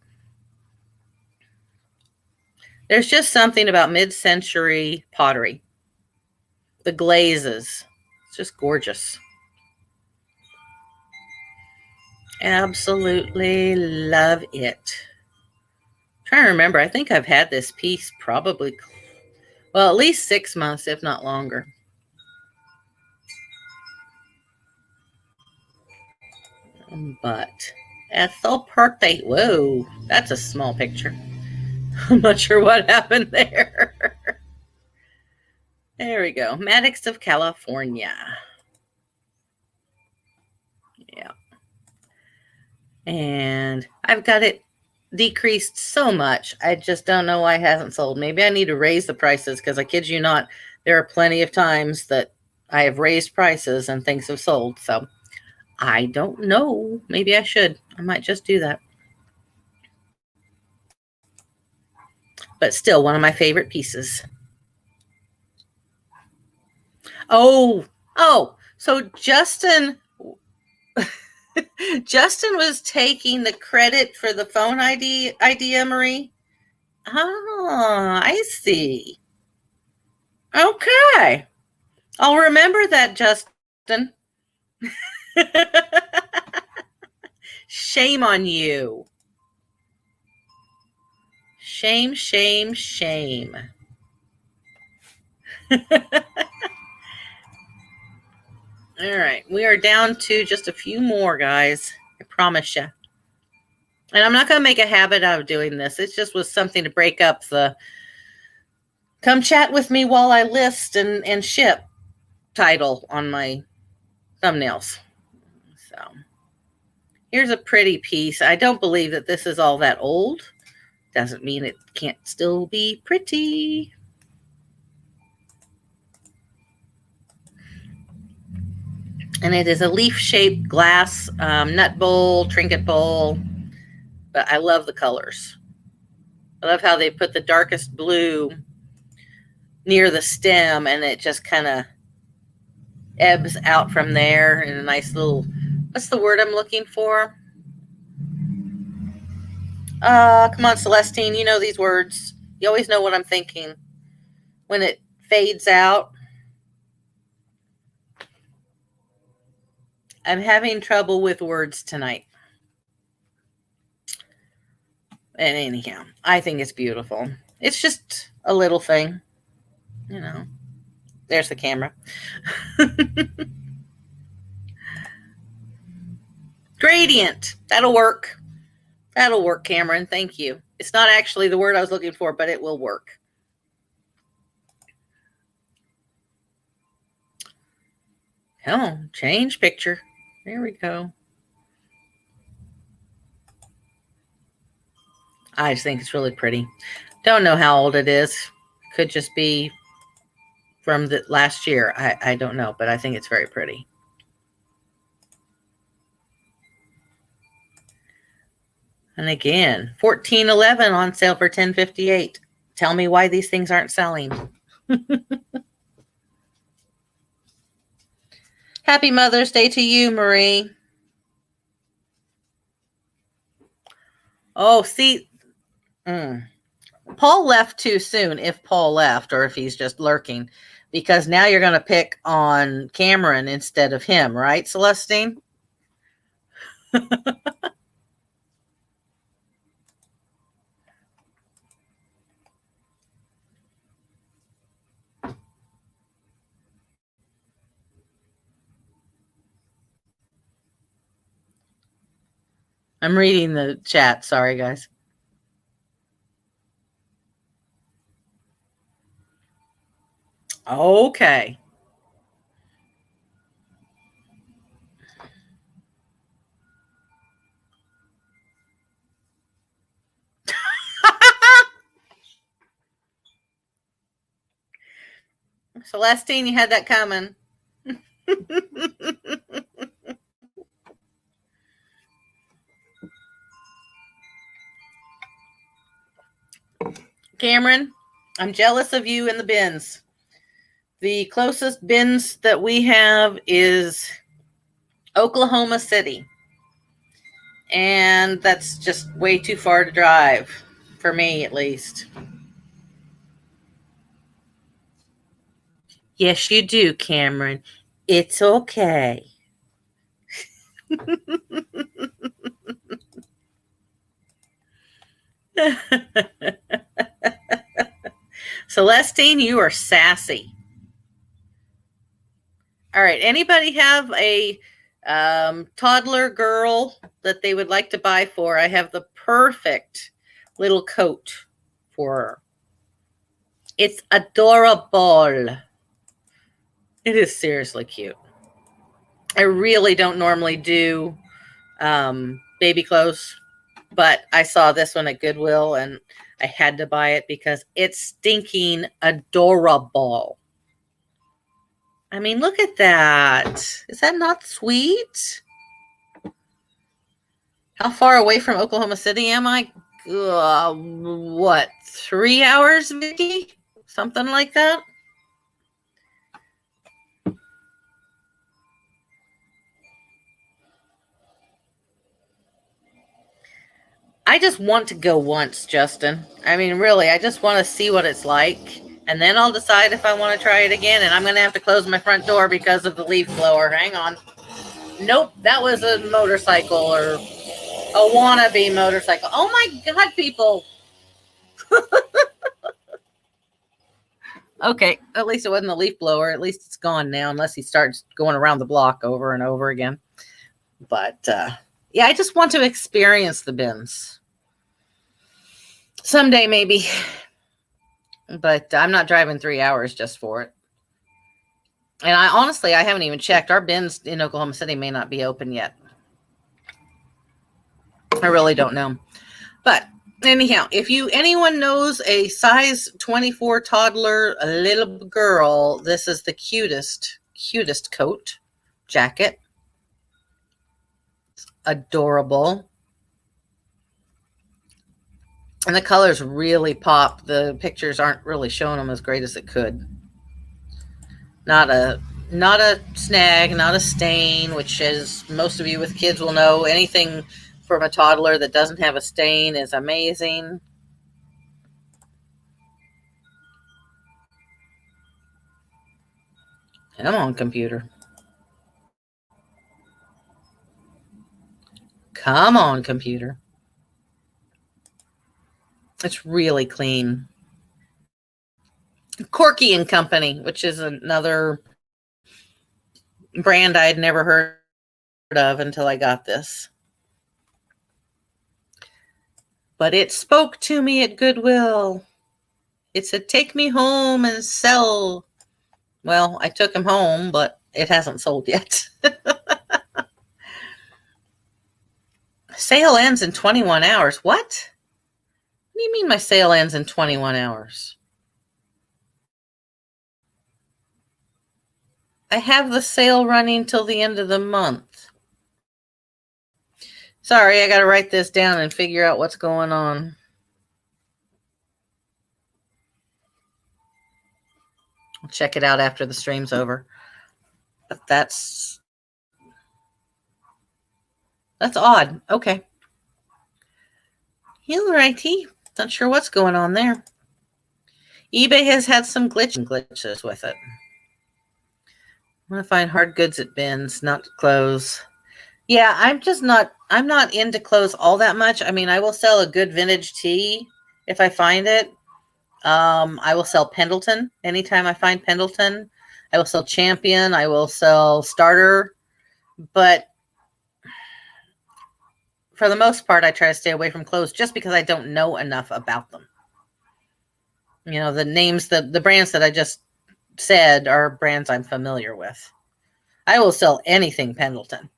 There's just something about mid-century pottery. The glazes. It's just gorgeous. Absolutely love it. I'm trying to remember. I think I've had this piece probably, well, at least 6 months, if not longer. But Ethel Party. Whoa, that's a small picture. I'm not sure what happened there. There we go. Maddox of California. Yeah. And I've got it decreased so much. I just don't know why it hasn't sold. Maybe I need to raise the prices because I kid you not, there are plenty of times that I have raised prices and things have sold. So I don't know. Maybe I should. I might just do that. But still one of my favorite pieces. Oh, so Justin was taking the credit for the phone idea, Marie. Oh, I see. Okay. I'll remember that, Justin. Shame on you. Shame, shame, shame. All right, we are down to just a few more, guys. I promise you. And I'm not going to make a habit out of doing this. It just was something to break up the come chat with me while I list and ship title on my thumbnails. So here's a pretty piece. I don't believe that this is all that old. Doesn't mean it can't still be pretty. And it is a leaf-shaped glass nut bowl, trinket bowl. But I love the colors. I love how they put the darkest blue near the stem, and it just kind of ebbs out from there in a nice little, what's the word I'm looking for? Come on, Celestine, you know these words. You always know what I'm thinking. When it fades out. I'm having trouble with words tonight. And anyhow, I think it's beautiful. It's just a little thing, you know. There's the camera. Gradient. That'll work. That'll work, Cameron. Thank you. It's not actually the word I was looking for, but it will work. Come on, change picture. There we go. I just think it's really pretty. Don't know how old it is. Could just be from the last year. I don't know, but I think it's very pretty. And again, $14.11 on sale for $10.58. Tell me why these things aren't selling. Happy Mother's Day to you, Marie. Oh, see, Paul left too soon, if Paul left or if he's just lurking, because now you're going to pick on Cameron instead of him, right, Celestine? I'm reading the chat. Sorry, guys. Okay. Celestine, you had that coming. Cameron, I'm jealous of you in the bins. The closest bins that we have is Oklahoma City. And that's just way too far to drive, for me at least. Yes, you do, Cameron. It's okay. Celestine, you are sassy. All right. Anybody have a toddler girl that they would like to buy for? I have the perfect little coat for her. It's adorable. It is seriously cute. I really don't normally do baby clothes, but I saw this one at Goodwill and I had to buy it because it's stinking adorable. I mean, look at that. Is that not sweet? How far away from Oklahoma City am I? What, 3 hours, Vicky? Something like that? I just want to go once, Justin. I mean, really, I just want to see what it's like. And then I'll decide if I want to try it again. And I'm going to have to close my front door because of the leaf blower. Hang on. Nope, that was a motorcycle or a wannabe motorcycle. Oh my God, people. Okay, at least it wasn't a leaf blower. At least it's gone now, unless he starts going around the block over and over again. But yeah, I just want to experience the bins. Someday, maybe. But I'm not driving 3 hours just for it. And I haven't even checked. Our bins in Oklahoma City may not be open yet. I really don't know. But anyhow, if anyone knows a size 24 toddler, a little girl, this is the cutest coat jacket. It's adorable. And the colors really pop. The pictures aren't really showing them as great as it could. Not a snag, not a stain, which, as most of you with kids will know, anything from a toddler that doesn't have a stain is amazing. Come on, computer. Come on, computer. It's really clean. Corky and Company, which is another brand I had never heard of until I got this. But it spoke to me at Goodwill. It said, take me home and sell. Well, I took him home, but it hasn't sold yet. Sale ends in 21 hours. What? What do you mean my sale ends in 21 hours? I have the sale running till the end of the month. Sorry, I got to write this down and figure out what's going on. I'll check it out after the stream's over. But that's odd. Okay. Healer IT. Not sure what's going on there. eBay has had some glitches with it. I'm going to find hard goods at bins, not clothes. Yeah, I'm not into clothes all that much. I mean, I will sell a good vintage tee if I find it. I will sell Pendleton anytime I find Pendleton. I will sell Champion. I will sell Starter. But for the most part, I try to stay away from clothes just because I don't know enough about them. You know, the names, the brands that I just said are brands I'm familiar with. I will sell anything Pendleton.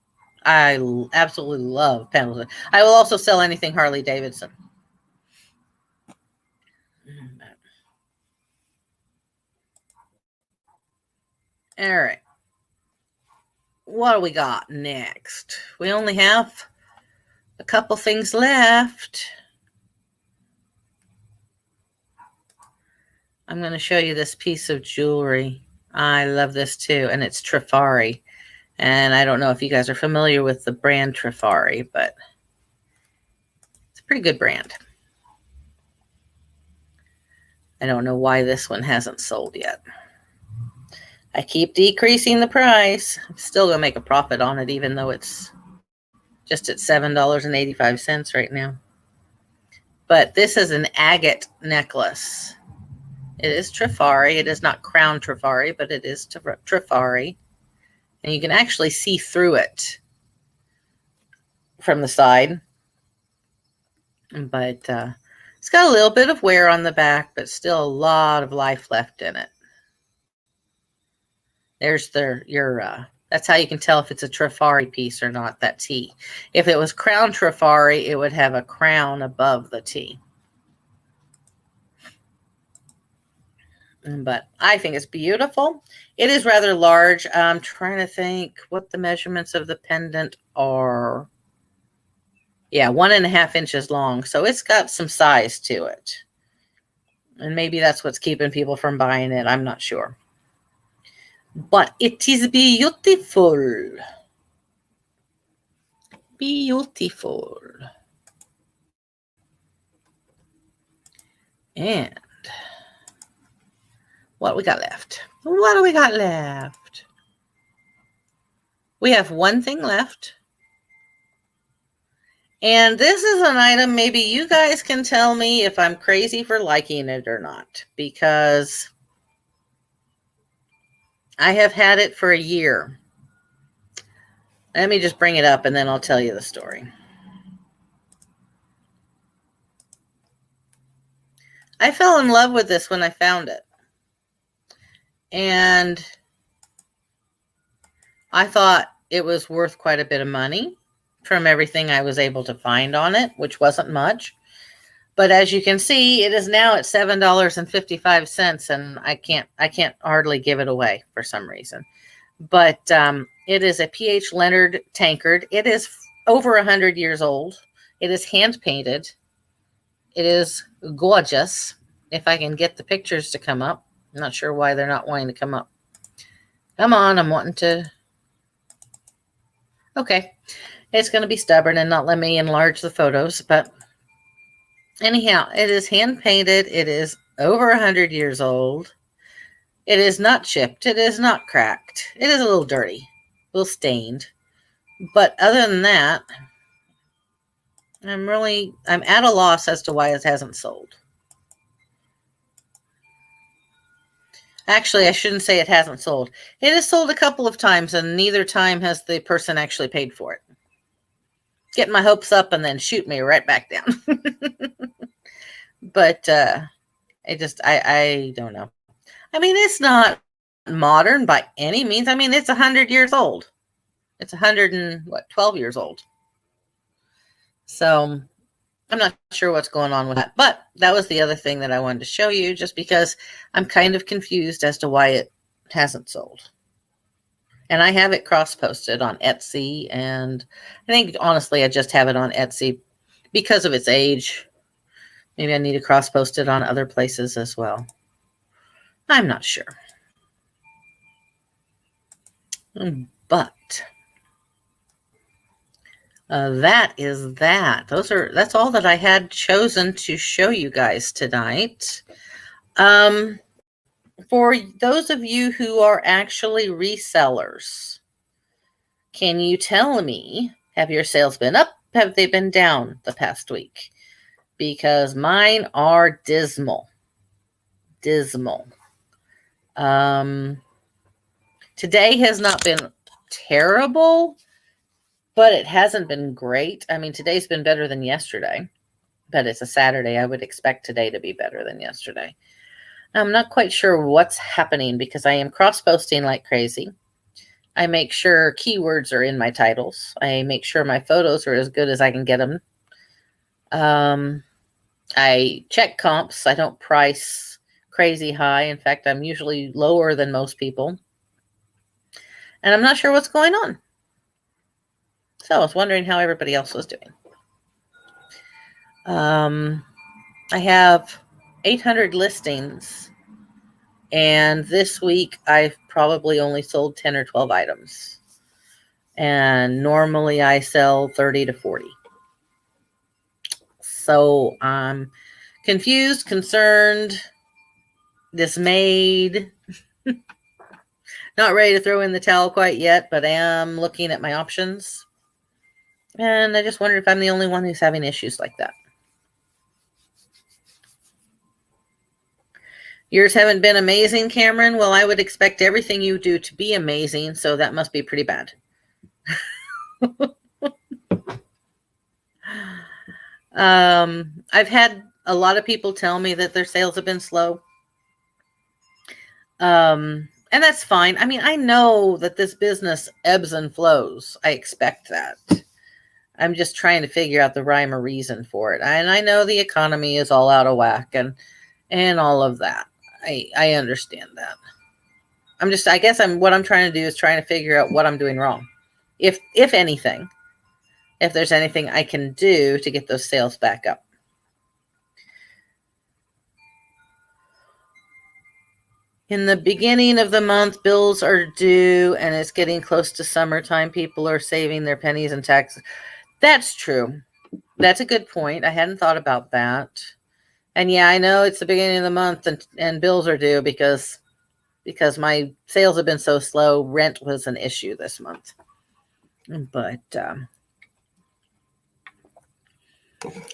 I absolutely love Pendleton. I will also sell anything Harley Davidson. All right. What do we got next? We only have a couple things left. I'm going to show you this piece of jewelry. I love this too, and it's Trifari. And I don't know if you guys are familiar with the brand Trifari, but it's a pretty good brand. I don't know why this one hasn't sold yet. I keep decreasing the price. I'm still going to make a profit on it, even though it's just at $7.85 right now. But this is an agate necklace. It is Trifari. It is not crown Trifari, but it is Trifari. And you can actually see through it from the side. But it's got a little bit of wear on the back, but still a lot of life left in it. There's that's how you can tell if it's a Trifari piece or not, that T. If it was crown Trifari, it would have a crown above the T. But I think it's beautiful. It is rather large. I'm trying to think what the measurements of the pendant are. Yeah, 1.5 inches long. So it's got some size to it. And maybe that's what's keeping people from buying it. I'm not sure. But it is beautiful. Beautiful. And what we got left? What do we got left? We have one thing left. And this is an item, maybe you guys can tell me if I'm crazy for liking it or not. Because I have had it for a year. Let me just bring it up and then I'll tell you the story. I fell in love with this when I found it. And I thought it was worth quite a bit of money from everything I was able to find on it, which wasn't much. But as you can see, it is now at $7.55, and I can't hardly give it away for some reason. But it is a P.H. Leonard tankard. It is over 100 years old. It is hand painted. It is gorgeous. If I can get the pictures to come up. I'm not sure why they're not wanting to come up. Come on, I'm wanting to. Okay. It's going to be stubborn and not let me enlarge the photos. But anyhow, it is hand painted. It is over 100 years old. It is not chipped. It is not cracked. It is a little dirty, a little stained. But other than that, I'm at a loss as to why it hasn't sold. Actually, I shouldn't say it hasn't sold. It has sold a couple of times, and neither time has the person actually paid for it. Get my hopes up and then shoot me right back down. But I don't know. I mean, it's not modern by any means. I mean, it's 100 years old. It's 12 years old. So I'm not sure what's going on with that. But that was the other thing that I wanted to show you, just because I'm kind of confused as to why it hasn't sold. And I have it cross-posted on Etsy, and I think, honestly, I just have it on Etsy because of its age. Maybe I need to cross-post it on other places as well. I'm not sure. But that is that. That's all that I had chosen to show you guys tonight. For those of you who are actually resellers, can you tell me, have your sales been up? Have they been down the past week? Because mine are dismal. Dismal. Today has not been terrible, but it hasn't been great. I mean, today's been better than yesterday, but it's a Saturday. I would expect today to be better than yesterday. I'm not quite sure what's happening because I am cross-posting like crazy. I make sure keywords are in my titles. I make sure my photos are as good as I can get them. I check comps. I don't price crazy high. In fact, I'm usually lower than most people. And I'm not sure what's going on. So I was wondering how everybody else was doing. I have 800 listings, and this week I've probably only sold 10 or 12 items. And normally I sell 30 to 40. So I'm confused, concerned, dismayed. Not ready to throw in the towel quite yet, but I am looking at my options. And I just wonder if I'm the only one who's having issues like that. Yours haven't been amazing, Cameron? Well, I would expect everything you do to be amazing, so that must be pretty bad. I've had a lot of people tell me that their sales have been slow. And that's fine. I mean, I know that this business ebbs and flows. I expect that. I'm just trying to figure out the rhyme or reason for it. And I know the economy is all out of whack and all of that. I understand that. What I'm trying to do is trying to figure out what I'm doing wrong. If anything, if there's anything I can do to get those sales back up. In the beginning of the month, bills are due and it's getting close to summertime. People are saving their pennies and taxes. That's true. That's a good point. I hadn't thought about that. And yeah, I know it's the beginning of the month and bills are due because my sales have been so slow. Rent was an issue this month. But yeah,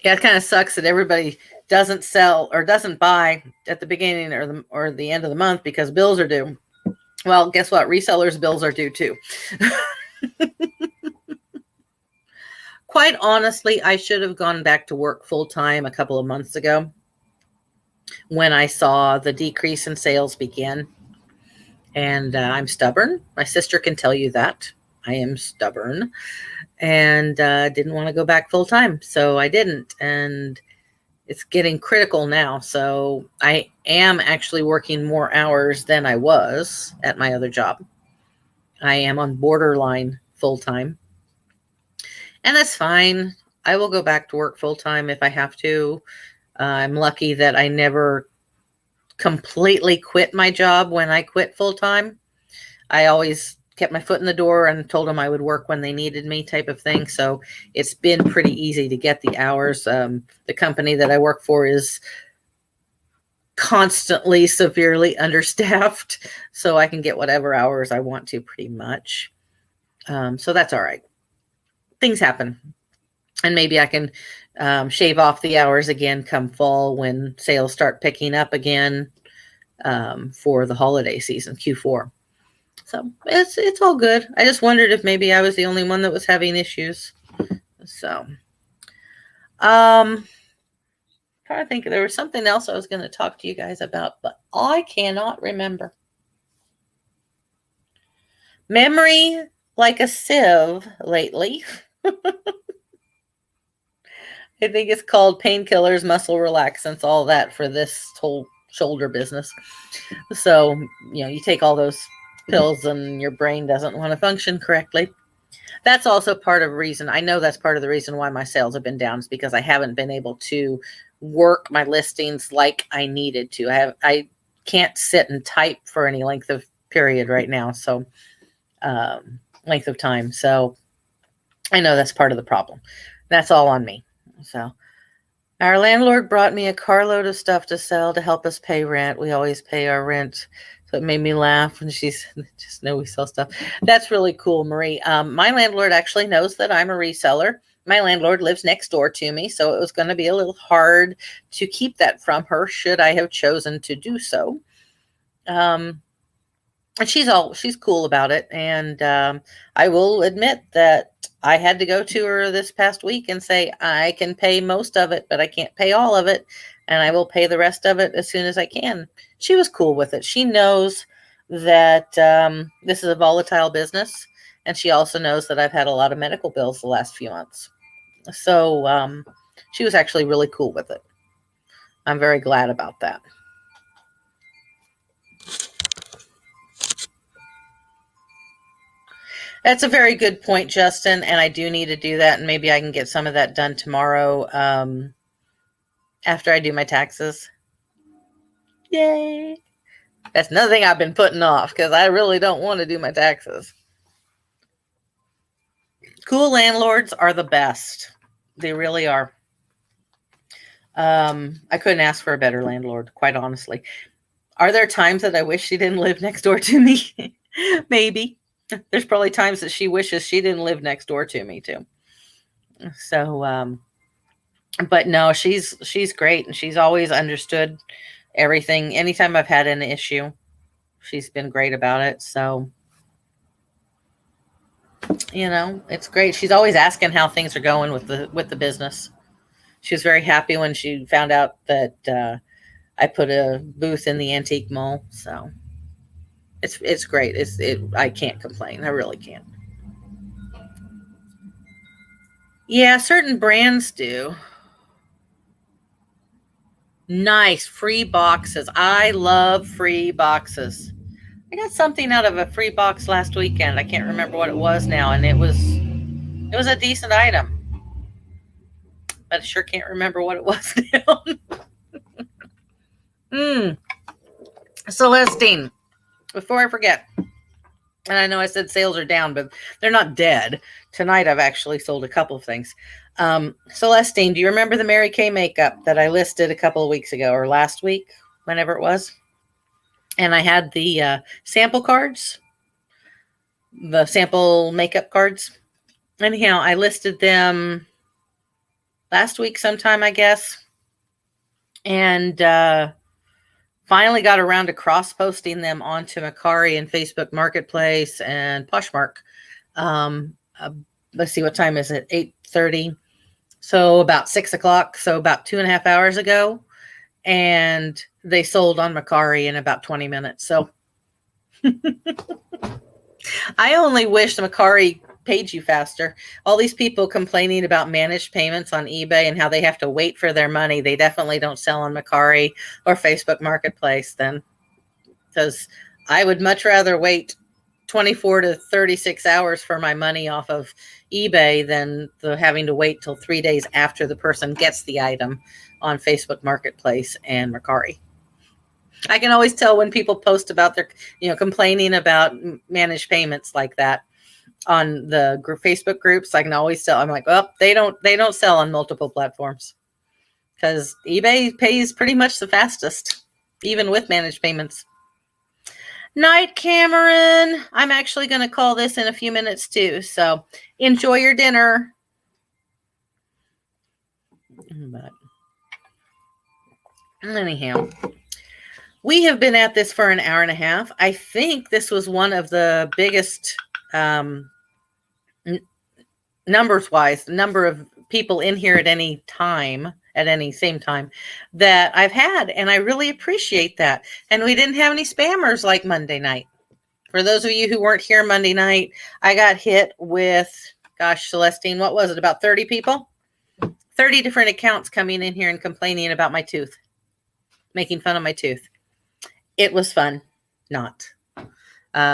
it kind of sucks that everybody doesn't sell or doesn't buy at the beginning or the end of the month because bills are due. Well, guess what? Resellers' bills are due too. Quite honestly, I should have gone back to work full time a couple of months ago when I saw the decrease in sales begin. And I'm stubborn. My sister can tell you that. I am stubborn and didn't want to go back full time. So I didn't. And it's getting critical now. So I am actually working more hours than I was at my other job. I am on borderline full time. And that's fine. I will go back to work full time if I have to. I'm lucky that I never completely quit my job when I quit full time. I always kept my foot in the door and told them I would work when they needed me, type of thing. So it's been pretty easy to get the hours. The company that I work for is constantly severely understaffed, so I can get whatever hours I want to pretty much. So that's all right. Things happen. And maybe I can shave off the hours again come fall when sales start picking up again for the holiday season, Q4. So it's all good. I just wondered if maybe I was the only one that was having issues. So, trying to think, there was something else I was going to talk to you guys about, but I cannot remember. Memory like a sieve lately. I think it's called painkillers, muscle relaxants, all that for this whole shoulder business. So, you take all those pills and your brain doesn't want to function correctly. That's also part of the reason. I know that's part of the reason why my sales have been down, is because I haven't been able to work my listings like I needed to. I can't sit and type for any length of period right now. So, length of time. So I know that's part of the problem. That's all on me. So our landlord brought me a carload of stuff to sell to help us pay rent. We always pay our rent. So it made me laugh when she said, just know we sell stuff. That's really cool, Marie. My landlord actually knows that I'm a reseller. My landlord lives next door to me, so it was going to be a little hard to keep that from her should I have chosen to do so. And she's cool about it. And I will admit that I had to go to her this past week and say, I can pay most of it, but I can't pay all of it. And I will pay the rest of it as soon as I can. She was cool with it. She knows that this is a volatile business. And she also knows that I've had a lot of medical bills the last few months. So she was actually really cool with it. I'm very glad about that. That's a very good point, Justin. And I do need to do that. And maybe I can get some of that done tomorrow after I do my taxes. Yay. That's another thing I've been putting off because I really don't want to do my taxes. Cool landlords are the best. They really are. I couldn't ask for a better landlord, quite honestly. Are there times that I wish she didn't live next door to me? Maybe. There's probably times that she wishes she didn't live next door to me too. So, but no, she's great, and she's always understood everything. Anytime I've had an issue, she's been great about it. So, it's great. She's always asking how things are going with the business. She was very happy when she found out that I put a booth in the antique mall. So it's great. I can't complain. I really can't. Yeah, certain brands do. Nice free boxes. I love free boxes. I got something out of a free box last weekend. I can't remember what it was now, and it was a decent item. But I sure can't remember what it was now. Celestine, before I forget, and I know I said sales are down, but they're not dead. Tonight I've actually sold a couple of things. Celestine, do you remember the Mary Kay makeup that I listed a couple of weeks ago or last week, whenever it was? And I had the sample cards, the sample makeup cards. Anyhow, I listed them last week sometime, I guess. And finally got around to cross-posting them onto Mercari and Facebook Marketplace and Poshmark. Let's see, what time is it? 8:30. So about 6 o'clock. So about 2.5 hours ago. And they sold on Mercari in about 20 minutes. So I only wish the Mercari paid you faster. All these people complaining about managed payments on eBay and how they have to wait for their money. They definitely don't sell on Mercari or Facebook Marketplace then, because I would much rather wait 24 to 36 hours for my money off of eBay than having to wait till 3 days after the person gets the item on Facebook Marketplace and Mercari. I can always tell when people post about their, complaining about managed payments like that on the Facebook groups. I can always tell. I'm like, well, they don't sell on multiple platforms, because eBay pays pretty much the fastest, even with managed payments. Night, Cameron. I'm actually going to call this in a few minutes too. So enjoy your dinner. But anyhow, we have been at this for an hour and a half. I think this was one of the biggest, numbers-wise, the number of people in here at any same time that I've had. And I really appreciate that. And we didn't have any spammers like Monday night. For those of you who weren't here Monday night, I got hit with, Celestine, what was it? About 30 people? 30 different accounts coming in here and complaining about my tooth, making fun of my tooth. It was fun. Not.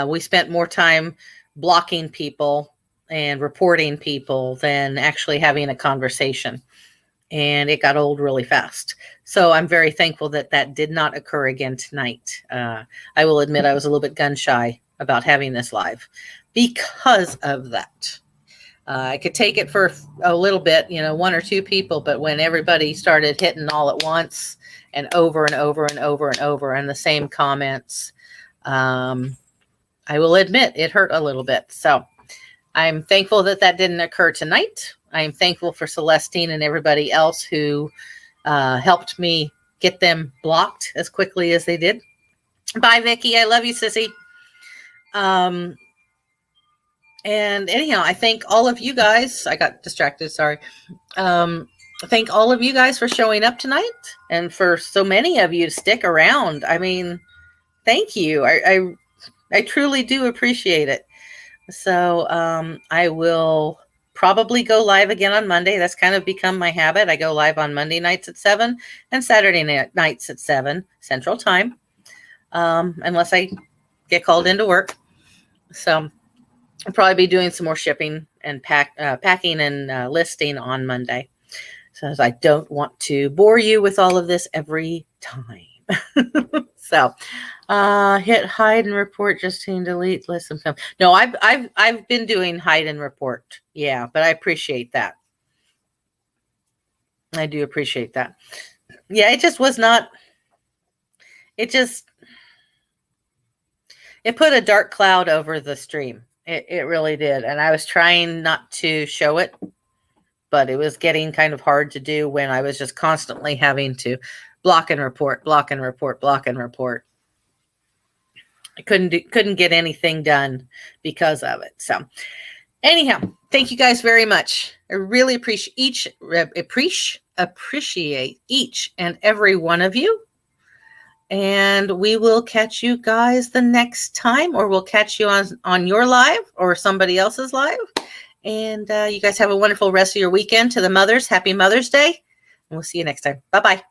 We spent more time blocking people and reporting people than actually having a conversation. And it got old really fast. So I'm very thankful that that did not occur again tonight. I will admit I was a little bit gun shy about having this live because of that. I could take it for a little bit, 1 or 2 people, but when everybody started hitting all at once and over and over and over and over and the same comments, I will admit it hurt a little bit. So I'm thankful that that didn't occur tonight. I'm thankful for Celestine and everybody else who helped me get them blocked as quickly as they did. Bye, Vicky. I love you, sissy. And anyhow, I thank all of you guys. I got distracted. Sorry. Thank all of you guys for showing up tonight and for so many of you to stick around. I mean, thank you. I truly do appreciate it. So I will probably go live again on Monday. That's kind of become my habit. I go live on Monday nights at 7 and Saturday nights at 7 Central Time, unless I get called into work. So I'll probably be doing some more shipping and packing and listing on Monday. So I don't want to bore you with all of this every time. So hit hide and report, Justine, delete, listen. No, I've been doing hide and report. Yeah, but I appreciate that. I do appreciate that. Yeah, it just was not, it put a dark cloud over the stream. It really did. And I was trying not to show it, but it was getting kind of hard to do when I was just constantly having to block and report, block and report, block and report. I couldn't get anything done because of it. So anyhow, thank you guys very much. I really appreciate each and every one of you. And we will catch you guys the next time, or we'll catch you on your live or somebody else's live. And you guys have a wonderful rest of your weekend. To the mothers, happy Mother's Day. And we'll see you next time. Bye-bye.